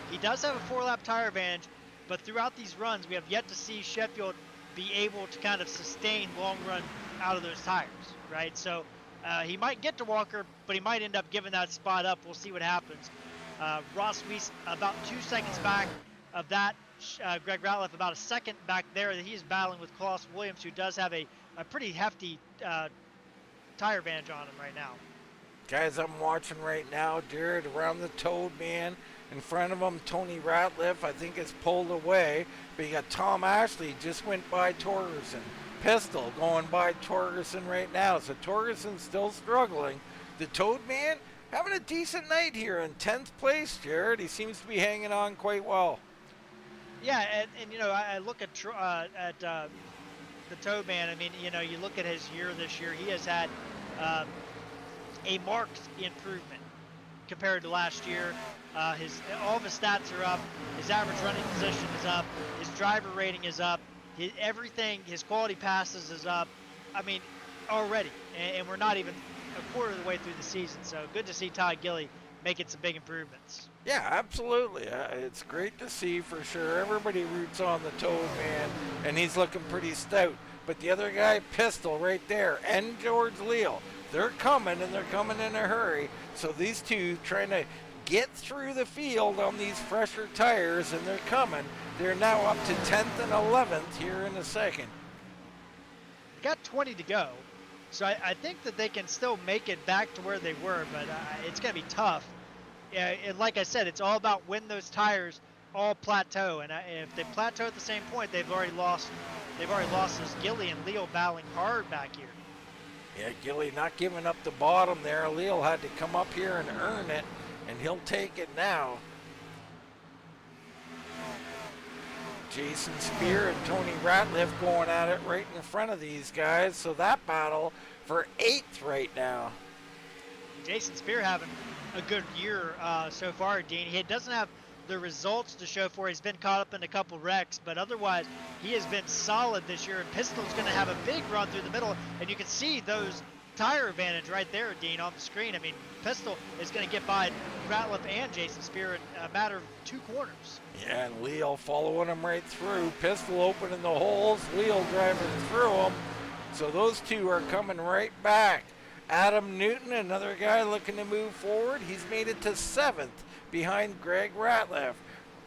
He does have a 4-lap tire advantage, but throughout these runs, we have yet to see Sheffield be able to kind of sustain long run out of those tires, right? So he might get to Walker, but he might end up giving that spot up. We'll see what happens. Ross Weiss about 2 seconds back of that. Greg Ratliff about a second back there. He is battling with Claus Williams, who does have a pretty hefty tire advantage on him right now. Guys, I'm watching right now, Jared, around the Toad Man. In front of him, Tony Ratliff, I think, is pulled away. But you got Tom Ashley, just went by Torgerson. Pistol going by Torgerson right now. So Torgerson's still struggling. The Toad Man having a decent night here in 10th place, Jared. He seems to be hanging on quite well. Yeah, and I look at the Toad Man. I mean, you look at his year this year. He has had a marked improvement compared to last year. All of his stats are up. His average running position is up. His driver rating is up. His quality passes is up. I mean, already, and we're not even a quarter of the way through the season. So good to see Todd Gilly making some big improvements. Yeah, absolutely. It's great to see for sure. Everybody roots on the Toad Man, and he's looking pretty stout. But the other guy, Pistol, right there, and George Leal, they're coming, and they're coming in a hurry. So these two trying to get through the field on these fresher tires, and they're coming. They're now up to 10th and 11th here in a second. Got 20 to go. So I think that they can still make it back to where they were, but it's going to be tough. And like I said, it's all about when those tires all plateau. And if they plateau at the same point, they've already lost. As Gilly and Leal battling hard back here. Yeah, Gilly not giving up the bottom there. Leal had to come up here and earn it, and he'll take it now. Jason Spear and Tony Ratliff going at it right in front of these guys. So that battle for 8th right now. Jason Spear having a good year so far, Dean. He doesn't have the results to show for. He's been caught up in a couple wrecks, but otherwise he has been solid this year. And Pistol's going to have a big run through the middle, and you can see those tire advantage right there, Dean, on the screen. I mean, Pistol is going to get by Ratliff and Jason Spear in a matter of 2 corners. Yeah, and Leal following him right through. Pistol opening the holes, Leal driving through them. So those two are coming right back. Adam Newton, another guy looking to move forward. He's made it to 7th behind Greg Ratliff.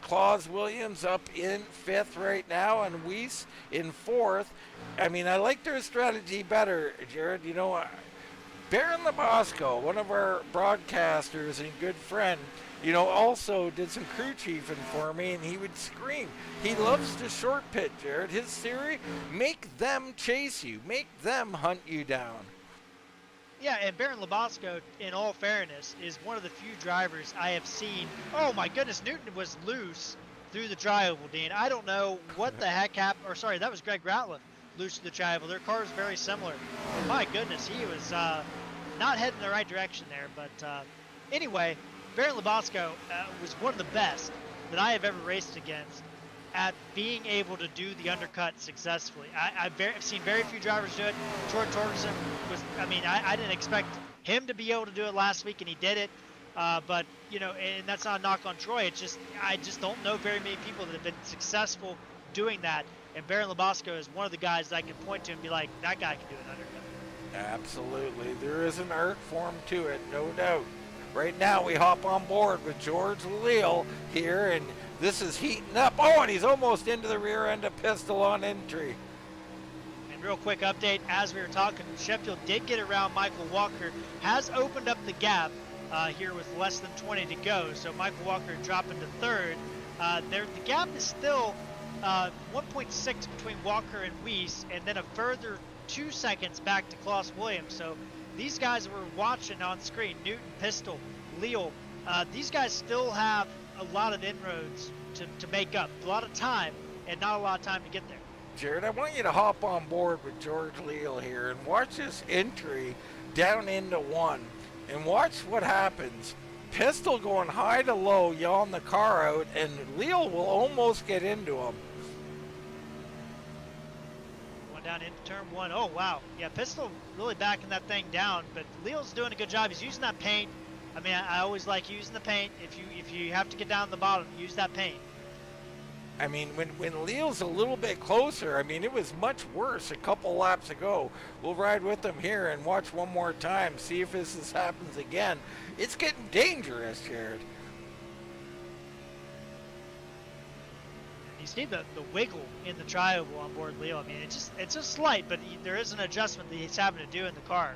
Claus Williams up in 5th right now, and Weiss in 4th. I mean, I like their strategy better, Jared. You know, Baron Labasco, one of our broadcasters and good friend, you know, also did some crew chiefing for me, and he would scream. He loves to short pit, Jared. His theory, make them chase you, make them hunt you down. Yeah, and Baron Labasco, in all fairness, is one of the few drivers I have seen. Oh my goodness, Newton was loose through the tri-oval, Dean. I don't know what the heck happened. Or sorry, that was Greg Ratliff loose through the tri-oval. Their car is very similar. And my goodness, he was not heading in the right direction there. But anyway, Baron Labasco was one of the best that I have ever raced against at being able to do the undercut successfully. I've seen very few drivers do it. Troy Torgerson was, I mean, I didn't expect him to be able to do it last week, and he did it. But, you know, and that's not a knock on Troy. It's just, I just don't know very many people that have been successful doing that. And Baron Labasco is one of the guys that I can point to and be like, that guy can do an undercut. Absolutely. There is an art form to it, no doubt. Right now we hop on board with George Leal here, and this is heating up. Oh, and he's almost into the rear end of Pistol on entry. And real quick update, as we were talking, Sheffield did get around Michael Walker, has opened up the gap here with less than 20 to go. So Michael Walker dropping to 3rd. The gap is still 1.6 between Walker and Weiss, and then a further 2 seconds back to Claus Williams. So these guys we're watching on screen, Newton, Pistol, Leal, these guys still have a lot of inroads to make up. A lot of time, and not a lot of time to get there. Jared, I want you to hop on board with George Leal here and watch this entry down into 1 and watch what happens. Pistol going high to low, yawing the car out, and Leal will almost get into him. Going down into turn 1. Oh, wow. Yeah, Pistol really backing that thing down, but Leal's doing a good job. He's using that paint. I mean, I always like using the paint. If you have to get down to the bottom, use that paint. I mean, when Leal's a little bit closer, I mean, it was much worse a couple laps ago. We'll ride with him here and watch one more time, see if this happens again. It's getting dangerous, Jared. You see the wiggle in the tri-oval on board Leal. I mean, it's just slight, but there is an adjustment that he's having to do in the car.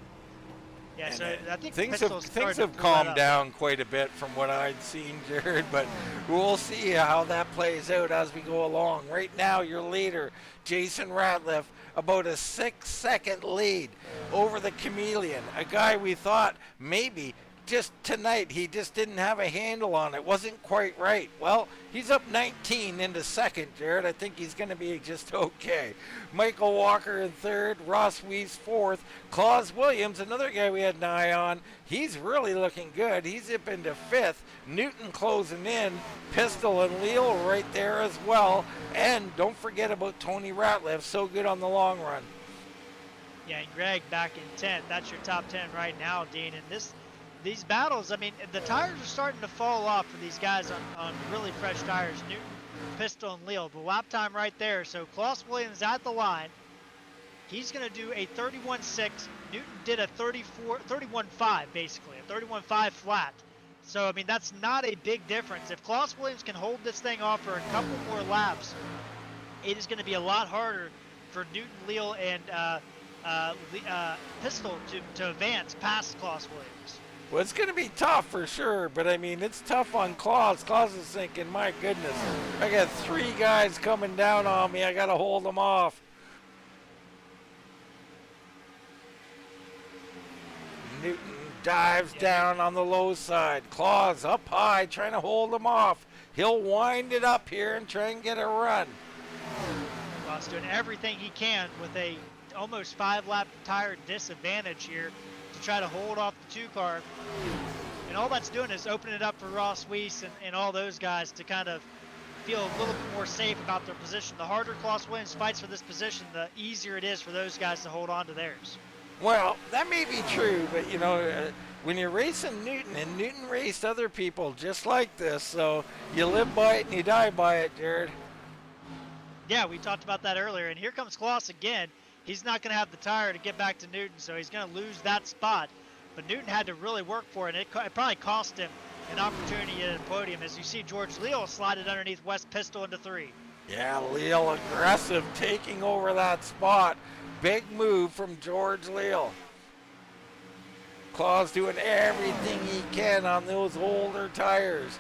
Yeah, so I think things have calmed down quite a bit from what I'd seen, Jared, but we'll see how that plays out as we go along. Right now, your leader, Jason Ratliff, about a 6-second lead over the Chameleon, a guy we thought maybe just tonight he just didn't have a handle on it, wasn't quite right. Well, he's up 19 into 2nd, Jared. I think he's going to be just okay. Michael Walker in 3rd, Ross Weiss 4th, Claus Williams, another guy we had an eye on, he's really looking good. He's up into 5th. Newton closing in, Pistol and Leal right there as well, and don't forget about Tony Ratliff, so good on the long run. Yeah, and Greg back in 10th. That's your top 10 right now, Dean. And these battles, I mean, the tires are starting to fall off for these guys on really fresh tires. Newton, Pistol, and Leal. The lap time right there. So Claus Williams at the line. He's going to do a 31.6. Newton did a 31.5, basically. A 31.5 flat. So, I mean, that's not a big difference. If Claus Williams can hold this thing off for a couple more laps, it is going to be a lot harder for Newton, Leal, and Pistol to advance past Claus Williams. Well, it's going to be tough for sure, but I mean, it's tough on Claus. Claus is thinking, my goodness, I got 3 guys coming down on me. I got to hold them off. Newton dives down on the low side. Claus up high, trying to hold him off. He'll wind it up here and try and get a run. Claus doing everything he can with a almost 5-lap tire disadvantage here to try to hold off the 2 car. And all that's doing is opening it up for Ross Weiss and all those guys to kind of feel a little bit more safe about their position. The harder Claus Williams fights for this position, the easier it is for those guys to hold on to theirs. Well, that may be true, but when you're racing Newton, and Newton raced other people just like this, so you live by it and you die by it, Jared. Yeah, we talked about that earlier, and here comes Kloss again. He's not going to have the tire to get back to Newton, so he's going to lose that spot. But Newton had to really work for it, and it probably cost him an opportunity at the podium. As you see, George Leal slided underneath West Pistol into 3. Yeah, Leal aggressive, taking over that spot. Big move from George Leal. Claw's doing everything he can on those older tires.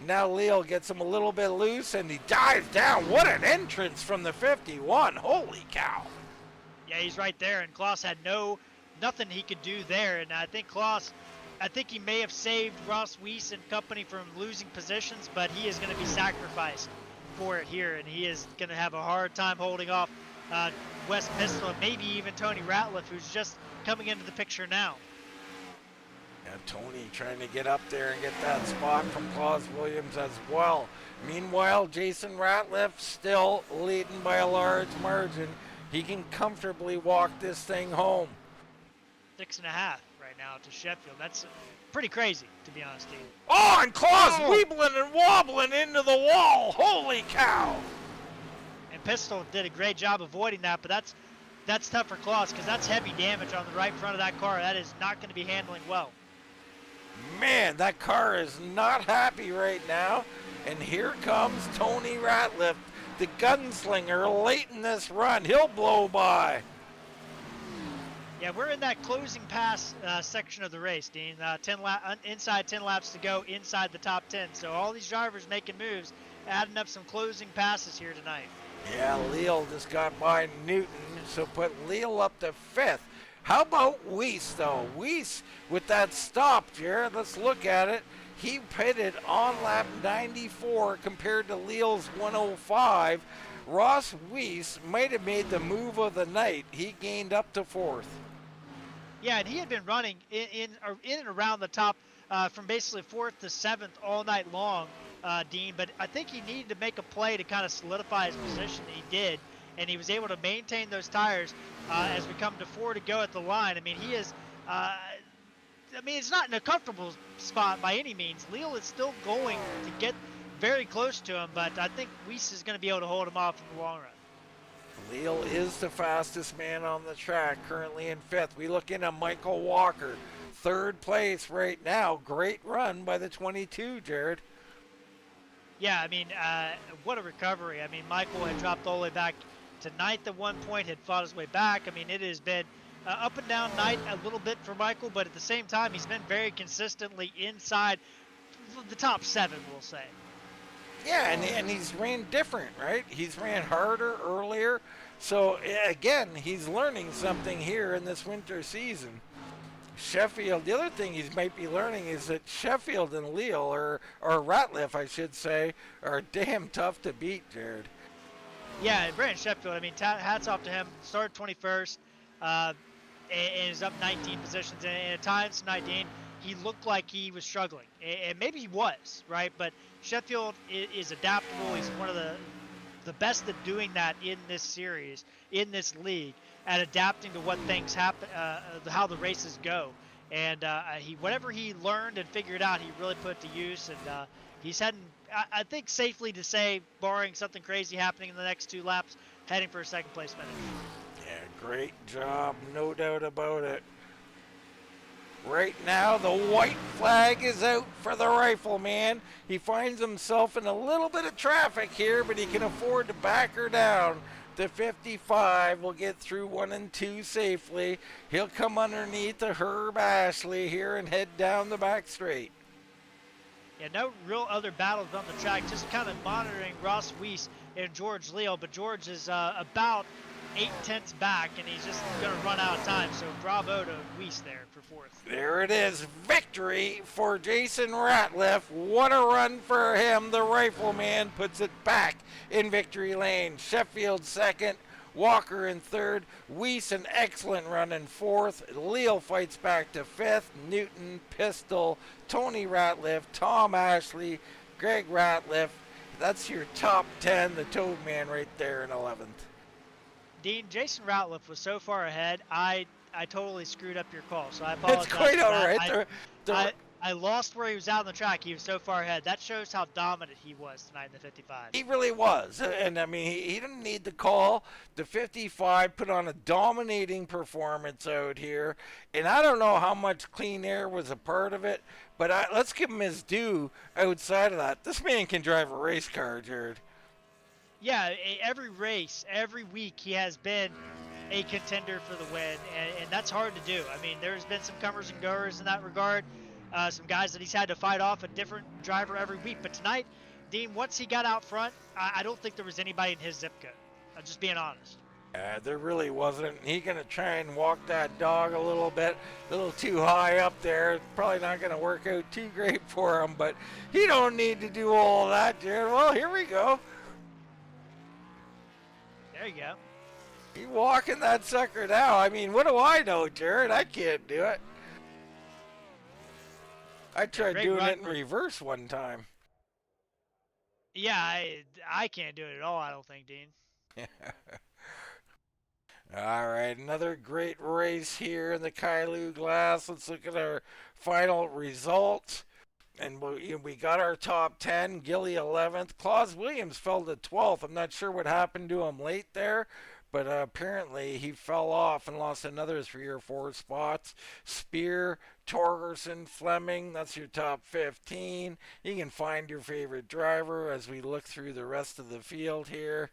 Now Leal gets him a little bit loose, and he dives down. What an entrance from the 51. Holy cow. Yeah, he's right there, and Kloss had nothing he could do there. And I think Kloss, he may have saved Ross Weiss and company from losing positions, but he is going to be sacrificed for it here, and he is going to have a hard time holding off West Pistol, and maybe even Tony Ratliff, who's just coming into the picture now. Yeah, Tony trying to get up there and get that spot from Claus Williams as well. Meanwhile, Jason Ratliff still leading by a large margin. He can comfortably walk this thing home. 6.5 right now to Sheffield. That's pretty crazy, to be honest, Steve. Oh, and Claus weebling and wobbling into the wall. Holy cow. And Pistol did a great job avoiding that, but that's tough for Kloss because that's heavy damage on the right front of that car. That is not going to be handling well. Man, that car is not happy right now. And here comes Tony Ratliff, the gunslinger, late in this run. He'll blow by. Yeah, we're in that closing pass section of the race, Dean. Inside 10 laps to go, inside the top 10. So all these drivers making moves, adding up some closing passes here tonight. Yeah, Leal just got by Newton, so put Leal up to 5th. How about Weiss, though? Weiss with that stop, Jared. Let's look at it. He pitted on lap 94 compared to Leal's 105. Ross Weiss might have made the move of the night. He gained up to 4th. Yeah, and he had been running in and around the top from basically 4th to 7th all night long, Dean. But I think he needed to make a play to kind of solidify his position. He did, and he was able to maintain those tires as we come to 4 to go at the line. I mean, he is it's not in a comfortable spot by any means. Leal is still going to get very close to him, but I think Weiss is going to be able to hold him off in the long run. Leal is the fastest man on the track, currently in 5th. We look into Michael Walker, 3rd place right now. Great run by the 22, Jared. Yeah, I mean, what a recovery. I mean, Michael had dropped all the way back to 9th at one point, had fought his way back. I mean, it has been up and down night a little bit for Michael, but at the same time, he's been very consistently inside the top 7, we'll say. Yeah, and he's ran different, right? He's ran harder earlier. So, again, he's learning something here in this winter season. Sheffield, the other thing he might be learning is that Sheffield and Leal, or Ratliff, I should say, are damn tough to beat, Jared. Yeah, Brandon Sheffield, I mean, hats off to him. Started 21st and is up 19 positions. And at times tonight, Dean, he looked like he was struggling. And maybe he was, right? But Sheffield is adaptable. He's one of the best at doing that in this series, in this league, at adapting to what things happen, how the races go. And whatever he learned and figured out, he really put to use. And he's heading, I think safely to say, barring something crazy happening in the next 2 laps, heading for a 2nd place finish. Yeah, great job, no doubt about it. Right now, the white flag is out for the rifleman. He finds himself in a little bit of traffic here, but he can afford to back her down. The 55 will get through 1 and 2 safely. He'll come underneath the Herb Ashley here and head down the back straight. Yeah, no real other battles on the track, just kind of monitoring Ross Weiss and George Leal, but George is about 8/10 back, and he's just going to run out of time. So bravo to Weiss there for 4th. There it is. Victory for Jason Ratliff. What a run for him. The rifleman puts it back in victory lane. Sheffield 2nd. Walker in 3rd. Weiss an excellent run in 4th. Leal fights back to 5th. Newton, Pistol, Tony Ratliff, Tom Ashley, Greg Ratliff. That's your top 10. The Toad Man right there in 11th. Dean, Jason Ratliff was so far ahead. I I totally screwed up your call, so I It's apologize quite for all that. right. I lost where he was out on the track. He was so far ahead. That shows how dominant he was tonight in the 55. He really was. And I mean, he didn't need the call. The 55 put on a dominating performance out here. And I don't know how much clean air was a part of it, but let's give him his due outside of that. This man can drive a race car, Jared. Yeah, every race, every week, he has been a contender for the win, and that's hard to do. I mean, there's been some comers and goers in that regard, some guys that he's had to fight off a different driver every week. But tonight, Dean, once he got out front, I don't think there was anybody in his zip code. I'm just being honest. There really wasn't. He gonna try and walk that dog a little bit, a little too high up there. Probably not gonna work out too great for him, but he don't need to do all that, Jared. Well, here we go. There you go. He walking that sucker now. I mean, what do I know, Jared? I can't do it. I tried doing it in reverse one time. Yeah, I can't do it at all, I don't think, Dean. All right, another great race here in the Kylou Glass. Let's look at our final results. And we got our top 10. Gilly 11th. Claus Williams fell to 12th. I'm not sure what happened to him late there, but apparently he fell off and lost another 3 or 4 spots. Spear, Torgerson, Fleming, that's your top 15. You can find your favorite driver as we look through the rest of the field here.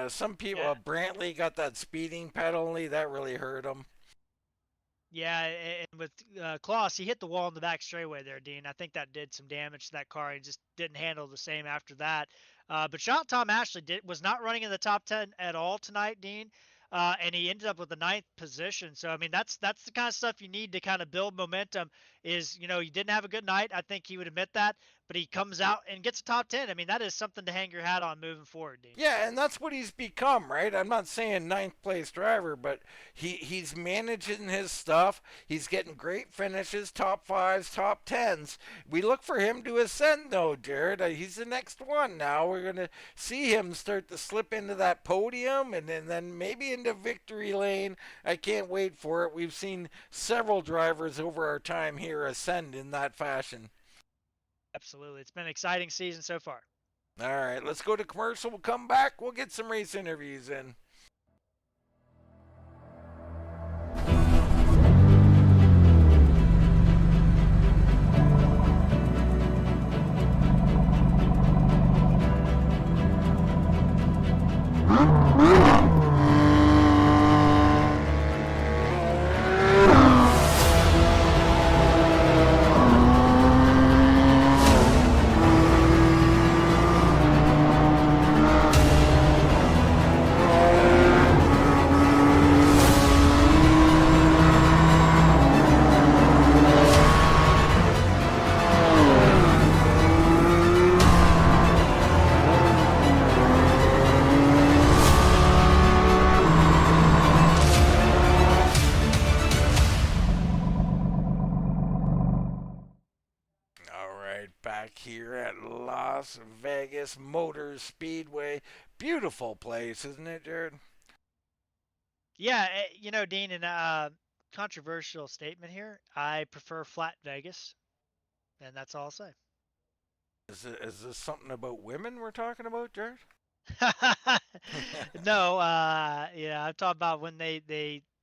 Some people, Brantley got that speeding penalty. That really hurt him. Yeah, and with Klaus, he hit the wall in the back straightaway there, Dean. I think that did some damage to that car. He just didn't handle the same after that. But shout out Tom Ashley was not running in the top 10 at all tonight, Dean. And he ended up with the 9th position. So, I mean, that's the kind of stuff you need to kind of build momentum is, you didn't have a good night. I think he would admit that. But he comes out and gets a top 10. I mean, that is something to hang your hat on moving forward, Dean. Yeah, and that's what he's become, right? I'm not saying 9th place driver, but he's managing his stuff. He's getting great finishes, top 5s, top 10s. We look for him to ascend, though, Jared. He's the next one now. We're going to see him start to slip into that podium and then maybe into victory lane. I can't wait for it. We've seen several drivers over our time here ascend in that fashion. Absolutely. It's been an exciting season so far. All right, let's go to commercial. We'll come back. We'll get some race interviews in. Back here at Las Vegas Motor Speedway. Beautiful place, isn't it, Jared? Yeah, Dean, in a controversial statement here, I prefer flat Vegas, and that's all I'll say. Is this something about women we're talking about, Jared? No, I'm talking about when they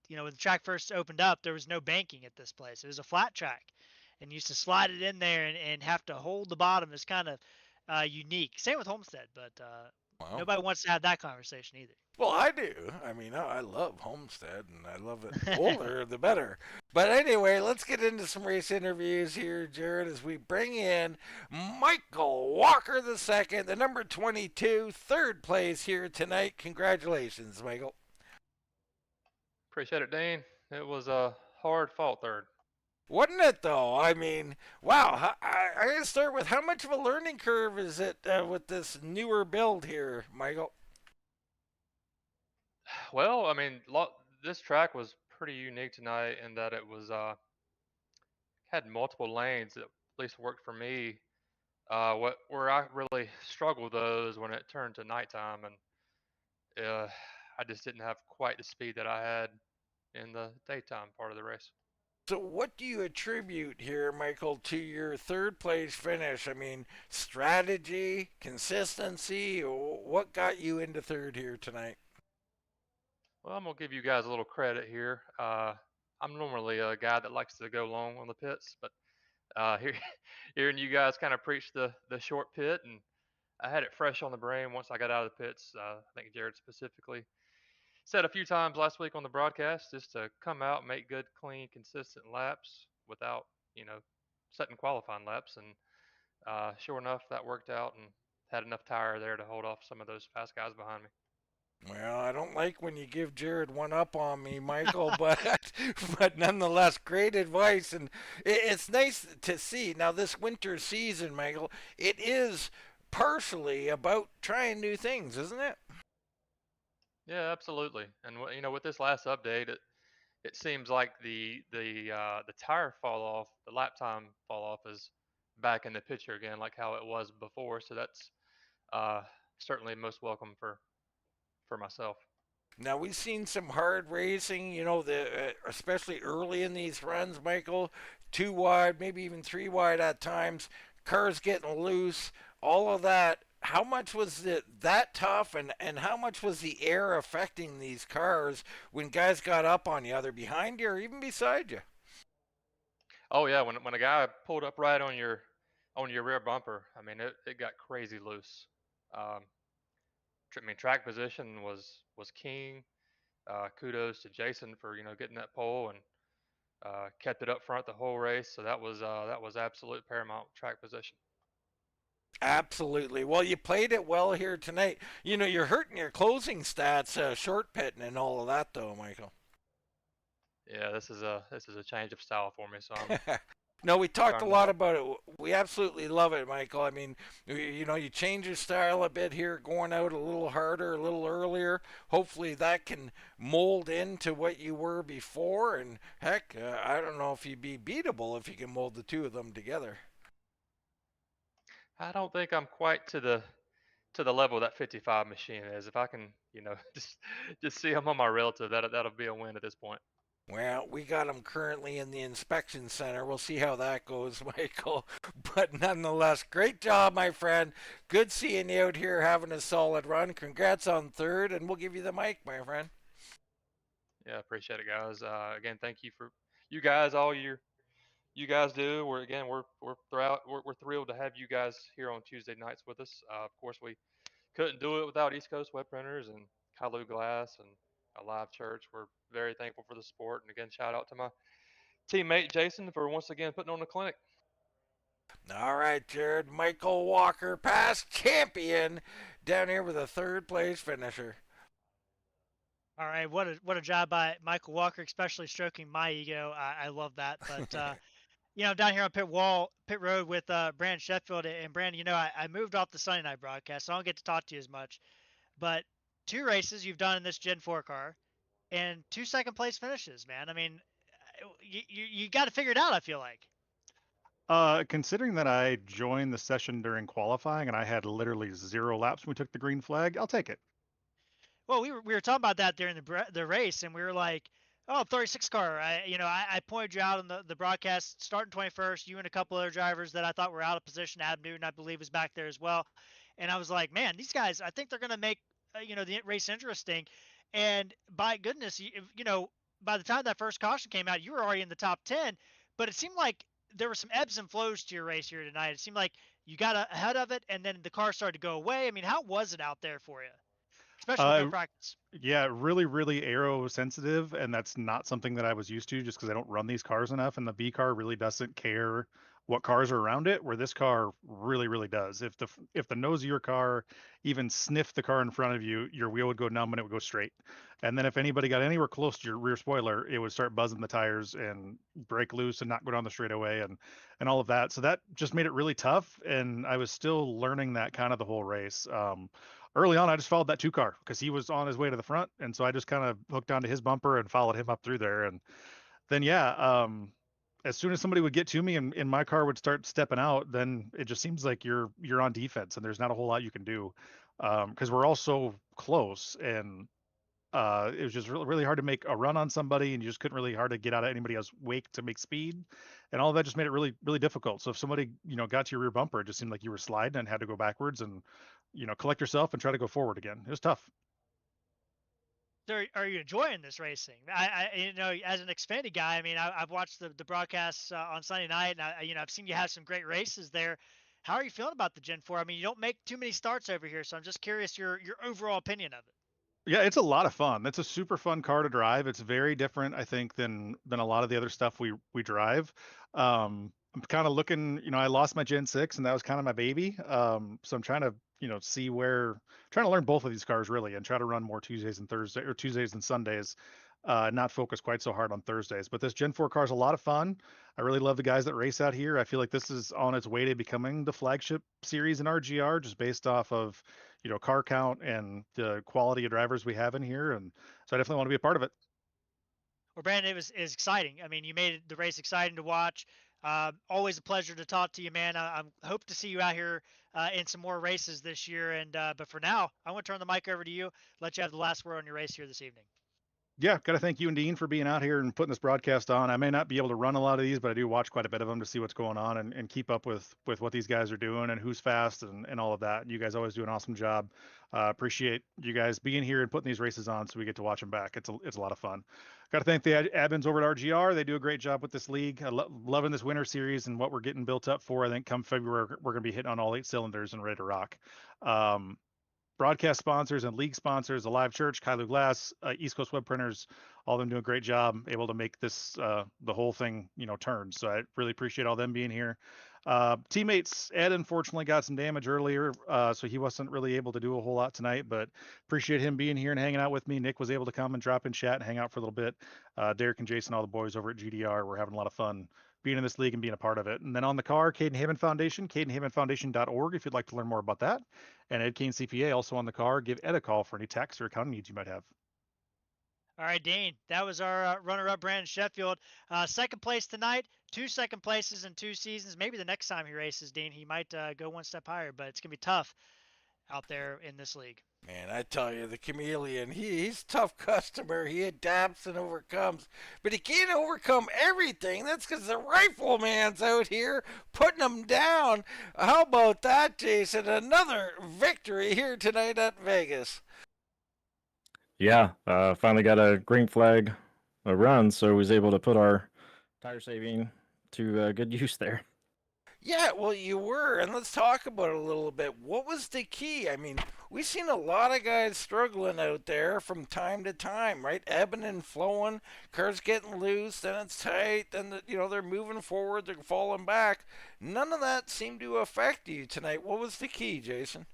when the track first opened up, there was no banking at this place. It was a flat track, and you used to slide it in there and have to hold the bottom. Is kind of unique. Same with Homestead, but nobody wants to have that conversation either. Well, I do. I mean, I love Homestead, and I love it older, the better. But anyway, let's get into some race interviews here, Jared, as we bring in Michael Walker II, the number 22, 3rd place here tonight. Congratulations, Michael. Appreciate it, Dean. It was a hard fought 3rd. Wasn't it, though? I mean, wow. I got to start with how much of a learning curve is it with this newer build here, Michael? Well, I mean, this track was pretty unique tonight in that it was had multiple lanes that at least worked for me. Where I really struggled though is when it turned to nighttime, and I just didn't have quite the speed that I had in the daytime part of the race. So, what do you attribute here, Michael, to your third place finish? I mean, strategy, consistency. What got you into third here tonight? Well, I'm gonna give you guys a little credit here. I'm normally a guy that likes to go long on the pits, but here, hearing you guys kind of preach the short pit, and I had it fresh on the brain once I got out of the pits. I think Jared specifically said a few times last week on the broadcast just to come out, make good, clean, consistent laps without, you know, setting qualifying laps. And sure enough, that worked out and had enough tire there to hold off some of those fast guys behind me. Well, I don't like when you give Jared one up on me, Michael, but but nonetheless, great advice, and it's nice to see. Now, this winter season, Michael, it is partially about trying new things, isn't it? Yeah, absolutely. And you know, with this last update, it seems like the tire fall off, the lap time fall off is back in the picture again, like how it was before. So that's uh, certainly most welcome for myself. Now we've seen some hard racing, the especially early in these runs, Michael, two wide, maybe even three wide at times, cars getting loose, all of that. How much was it that tough, and how much was the air affecting these cars when guys got up on you, either behind you or even beside you? Oh yeah, when a guy pulled up right on your rear bumper, I mean it got crazy loose. Um, I mean track position was king. Kudos to Jason for getting that pole and kept it up front the whole race. So that was absolute paramount track position. Absolutely. Well, you played it well here tonight. You're hurting your closing stats, short pitting and all of that, though, Michael. Yeah, this is a change of style for me, so I'm No, we talked a trying lot to. about it. We absolutely love it, Michael. I mean, you change your style a bit here, going out a little harder, a little earlier. Hopefully, that can mold into what you were before. And heck, I don't know if you'd be beatable if you can mold the two of them together. I don't think I'm quite to the level that 55 machine is. If I can, just see him on my relative, that'll be a win at this point. Well, we got them currently in the inspection center. We'll see how that goes, Michael. But nonetheless, great job, my friend. Good seeing you out here having a solid run. Congrats on third, and we'll give you the mic, my friend. Yeah, appreciate it, guys. Again, thank you for you guys all you guys do. We're thrilled to have you guys here on Tuesday nights with us. Of course, we couldn't do it without East Coast Web Printers and Kylou Glass and a live church. We're very thankful for the support. And again, shout out to my teammate Jason for once again putting on the clinic. All right, Jared. Michael Walker, past champion, down here with a third place finisher. All right, what a job by Michael Walker, especially stroking my ego. I love that. But I'm down here on pit road with Brandon Sheffield, and Brandon, I moved off the Sunday night broadcast, so I don't get to talk to you as much. But two races you've done in this Gen 4 car, and two second place finishes, man. I mean, you got to figure it out. I feel like. Considering that I joined the session during qualifying and I had literally 0 laps when we took the green flag, I'll take it. Well, we were talking about that during the race, and we were like, "Oh, 36 car." I pointed you out on the broadcast, starting 21st. You and a couple other drivers that I thought were out of position. Adam Newton, I believe, was back there as well. And I was like, "Man, these guys, I think they're going to make the race interesting." And by goodness, by the time that first caution came out, you were already in the top 10. But it seemed like there were some ebbs and flows to your race here tonight. It seemed like you got ahead of it, and then the car started to go away. I mean, how was it out there for you? Especially with no Uh, practice. yeah, really, really aero sensitive, and that's not something that I was used to just because I don't run these cars enough. And the B car really doesn't care what cars are around it, where this car really, really does. If the nose of your car even sniffed the car in front of you, your wheel would go numb and it would go straight. And then if anybody got anywhere close to your rear spoiler, it would start buzzing the tires and break loose and not go down the straightaway and all of that. So that just made it really tough. And I was still learning that kind of the whole race. Early on, I just followed that 2 car because he was on his way to the front. And so I just kind of hooked onto his bumper and followed him up through there. And then, yeah, as soon as somebody would get to me and my car would start stepping out, then it just seems like you're on defense and there's not a whole lot you can do because we're all so close. And It was just really, really hard to make a run on somebody, and you just couldn't really hard to get out of anybody else's wake to make speed, and all of that just made it really, really difficult. So if somebody, got to your rear bumper, it just seemed like you were sliding and had to go backwards and, collect yourself and try to go forward again. It was tough. So are you enjoying this racing? As an Xfinity guy, I mean, I've watched the broadcasts on Sunday night, and I've seen you have some great races there. How are you feeling about the Gen 4? I mean, you don't make too many starts over here, so I'm just curious your overall opinion of it. Yeah, it's a lot of fun. That's a super fun car to drive. It's very different, I think, than a lot of the other stuff we drive. I'm kind of looking, I lost my Gen 6 and that was kind of my baby. So I'm trying to, see trying to learn both of these cars really and try to run more Tuesdays and Thursdays or Tuesdays and Sundays. Not focus quite so hard on Thursdays. But this Gen 4 car is a lot of fun. I really love the guys that race out here. I feel like this is on its way to becoming the flagship series in RGR, just based off of, car count and the quality of drivers we have in here. And so I definitely want to be a part of it. Well, Brandon, is exciting. I mean, you made the race exciting to watch. Always a pleasure to talk to you, man. I hope to see you out here in some more races this year. And but for now, I want to turn the mic over to you. Let you have the last word on your race here this evening. Yeah, got to thank you and Dean for being out here and putting this broadcast on. I may not be able to run a lot of these, but I do watch quite a bit of them to see what's going on and keep up with what these guys are doing and who's fast and all of that. You guys always do an awesome job. Appreciate you guys being here and putting these races on so we get to watch them back. It's a lot of fun. Got to thank the admins over at RGR. They do a great job with this league. Loving this winter series and what we're getting built up for. I think come February, we're going to be hitting on all 8 cylinders and ready to rock. Broadcast sponsors and league sponsors, Alive Church, Kylou Glass, East Coast Web Printers, all of them doing a great job, able to make this the whole thing turn. So I really appreciate all them being here. Teammates, Ed unfortunately got some damage earlier, so he wasn't really able to do a whole lot tonight, but appreciate him being here and hanging out with me. Nick was able to come and drop in chat and hang out for a little bit. Derek and Jason, all the boys over at GDR, were having a lot of fun being in this league and being a part of it. And then on the car, Caden Heyman Foundation, cadenheymanfoundation.org if you'd like to learn more about that. And Ed Kane CPA also on the car. Give Ed a call for any tax or accounting needs you might have. All right, Dean, that was our runner-up, Brandon Sheffield. Second place tonight, 2 second places in 2 seasons. Maybe the next time he races, Dean, he might go one step higher, but it's going to be tough out there in this league. Man, I tell you, the chameleon, he's a tough customer. He adapts and overcomes. But he can't overcome everything. That's because the rifleman's out here putting him down. How about that, Jason? Another victory here tonight at Vegas. Yeah, finally got a green flag run, so was able to put our tire saving to good use there. Yeah, well, you were, and let's talk about it a little bit. What was the key? I mean, we've seen a lot of guys struggling out there from time to time, right? Ebbing and flowing, cars getting loose, then it's tight, then they're moving forward, they're falling back. None of that seemed to affect you tonight. What was the key, Jason?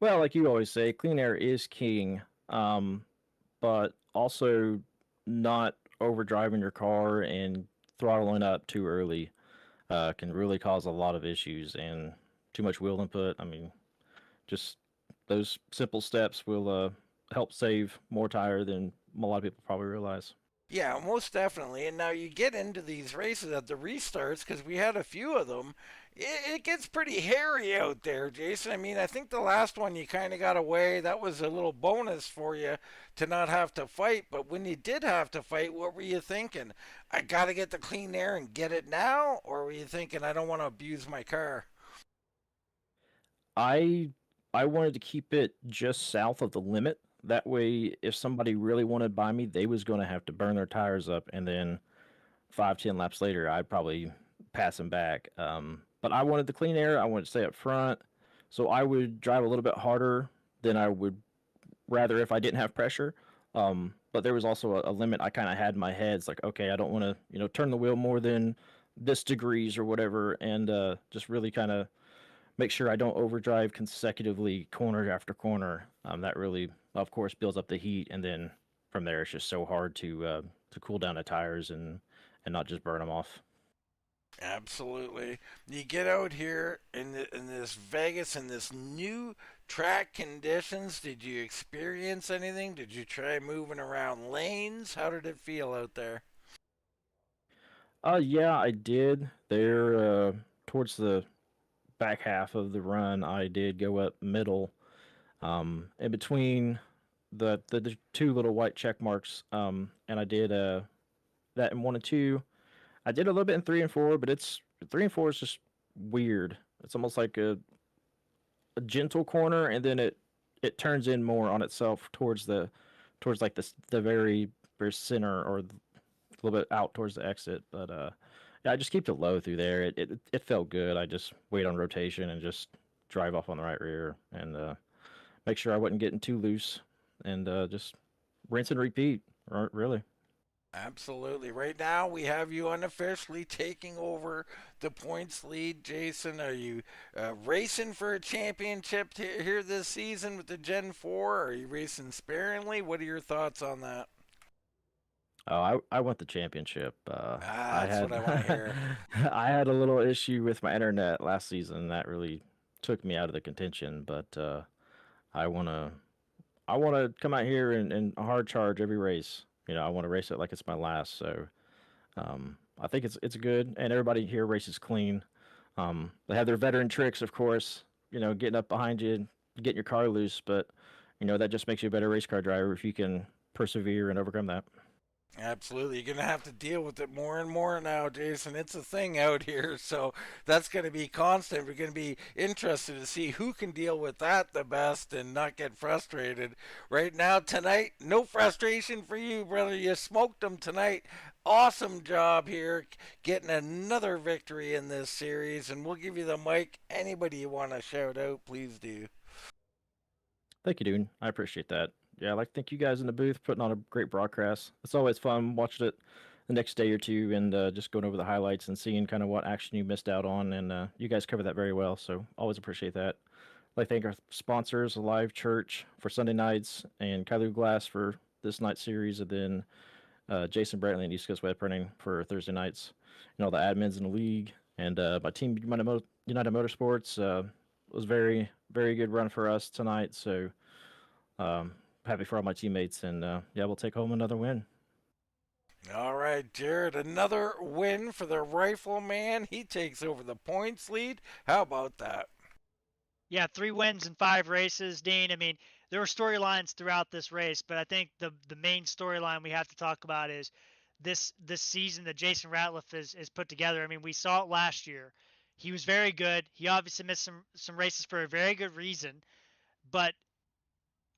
Well, like you always say, clean air is king, but also not overdriving your car and throttling up too early. Can really cause a lot of issues, and too much wheel input. I mean, just those simple steps will help save more tire than a lot of people probably realize. Yeah, most definitely. And now you get into these races at the restarts, because we had a few of them. It gets pretty hairy out there, Jason. I mean, I think the last one you kind of got away. That was a little bonus for you to not have to fight. But when you did have to fight, what were you thinking? I got to get the clean air and get it now? Or were you thinking, I don't want to abuse my car? I wanted to keep it just south of the limit. That way, if somebody really wanted by me, they was going to have to burn their tires up, and then 5-10 laps later, I'd probably pass them back. But I wanted the clean air. I wanted to stay up front, so I would drive a little bit harder than I would rather if I didn't have pressure. But there was also a limit I kind of had in my head. It's like, okay, I don't want to, turn the wheel more than this degrees or whatever, and just really kind of make sure I don't overdrive consecutively corner after corner. That really, of course, builds up the heat, and then from there it's just so hard to cool down the tires and not just burn them off. Absolutely. You get out here in this Vegas in this new track conditions. Did you experience anything? Did you try moving around lanes? How did it feel out there? Yeah, I did. There, towards the back half of the run, I did go up middle, in between the two little white check marks. And I did that in 1 and 2. I did a little bit in 3 and 4, but 3 and 4 is just weird. It's almost like a gentle corner, and then it turns in more on itself towards like the very center, or a little bit out towards the exit. But yeah, I just keep it low through there. It felt good. I just wait on rotation and just drive off on the right rear and make sure I wasn't getting too loose, and just rinse and repeat. Really. Absolutely. Right now, we have you unofficially taking over the points lead. Jason, are you racing for a championship here this season with the Gen 4? Are you racing sparingly? What are your thoughts on that? Oh, I want the championship. That's what I want to hear. I had a little issue with my internet last season that really took me out of the contention, but I wanna come out here and hard charge every race. I want to race it like it's my last. So I think it's good, and everybody here races clean. They have their veteran tricks, of course. Getting up behind you, getting your car loose, but that just makes you a better race car driver if you can persevere and overcome that. Absolutely. You're going to have to deal with it more and more now, Jason. It's a thing out here, so that's going to be constant. We're going to be interested to see who can deal with that the best and not get frustrated. Right now, tonight, no frustration for you, brother. You smoked them tonight. Awesome job here, getting another victory in this series, and we'll give you the mic. Anybody you want to shout out, please do. Thank you, dude. I appreciate that. Yeah, I'd like to thank you guys in the booth putting on a great broadcast. It's always fun watching it the next day or two and just going over the highlights and seeing kind of what action you missed out on. And you guys cover that very well, so always appreciate that. I'd like to thank our sponsors, Alive Church for Sunday nights, and Kylou Glass for this night's series, and then Jason Ratliff and East Coast Web Printing for Thursday nights, and all the admins in the league. And my team, United Motorsports, was very, very good run for us tonight. So happy for all my teammates, and yeah, we'll take home another win. All right, Jared, another win for the Rifleman. He takes over the points lead. How about that? Yeah, 3 wins in 5 races, Dean. I mean, there were storylines throughout this race, but I think the main storyline we have to talk about is this season that Jason Ratliff is put together. I mean, we saw it last year. He was very good. He obviously missed some races for a very good reason, but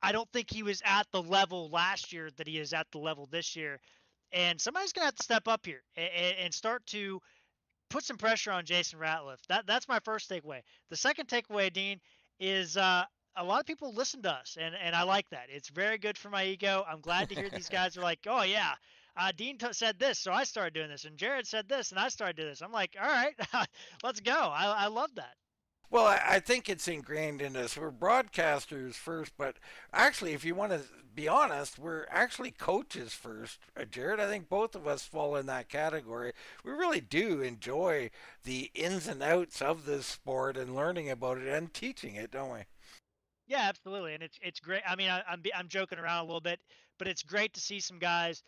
I don't think he was at the level last year that he is at the level this year. And somebody's going to have to step up here and start to put some pressure on Jason Ratliff. That's my first takeaway. The second takeaway, Dean, is a lot of people listen to us, and I like that. It's very good for my ego. I'm glad to hear these guys are like, oh, yeah, Dean said this, so I started doing this. And Jared said this, and I started doing this. I'm like, all right, let's go. I love that. Well, I think it's ingrained in us. We're broadcasters first, but actually, if you want to be honest, we're actually coaches first. Jared, I think both of us fall in that category. We really do enjoy the ins and outs of this sport and learning about it and teaching it, don't we? Yeah, absolutely, and it's great. I mean, I'm joking around a little bit, but it's great to see some guys,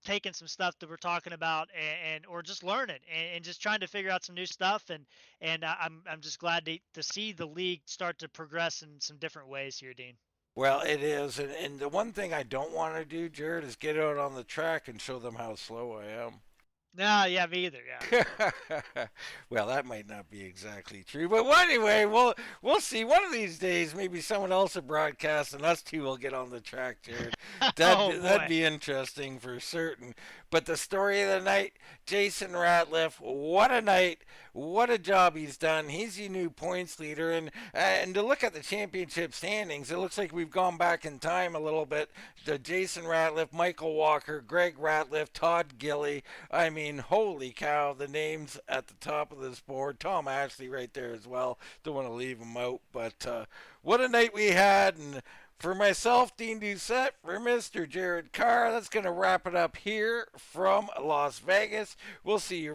taking some stuff that we're talking about and or just learning and just trying to figure out some new stuff. And I'm just glad to see the league start to progress in some different ways here, Dean. Well, it is, and the one thing I don't want to do, Jared, is get out on the track and show them how slow I am. No, yeah, me either. Yeah. Well, that might not be exactly true, but anyway, we'll see. One of these days, maybe someone else will broadcast, and us two will get on the track, Jared. That'd be interesting for certain. But the story of the night, Jason Ratliff. What a night! What a job he's done. He's your new points leader, and to look at the championship standings, it looks like we've gone back in time a little bit. The Jason Ratliff, Michael Walker, Greg Ratliff, Todd Gilly. I mean, holy cow, the names at the top of this board. Tom Ashley right there as well. Don't want to leave him out, but what a night we had. And for myself, Dean Doucette, for Mr. Jared Carr, that's going to wrap it up here from Las Vegas. We'll see you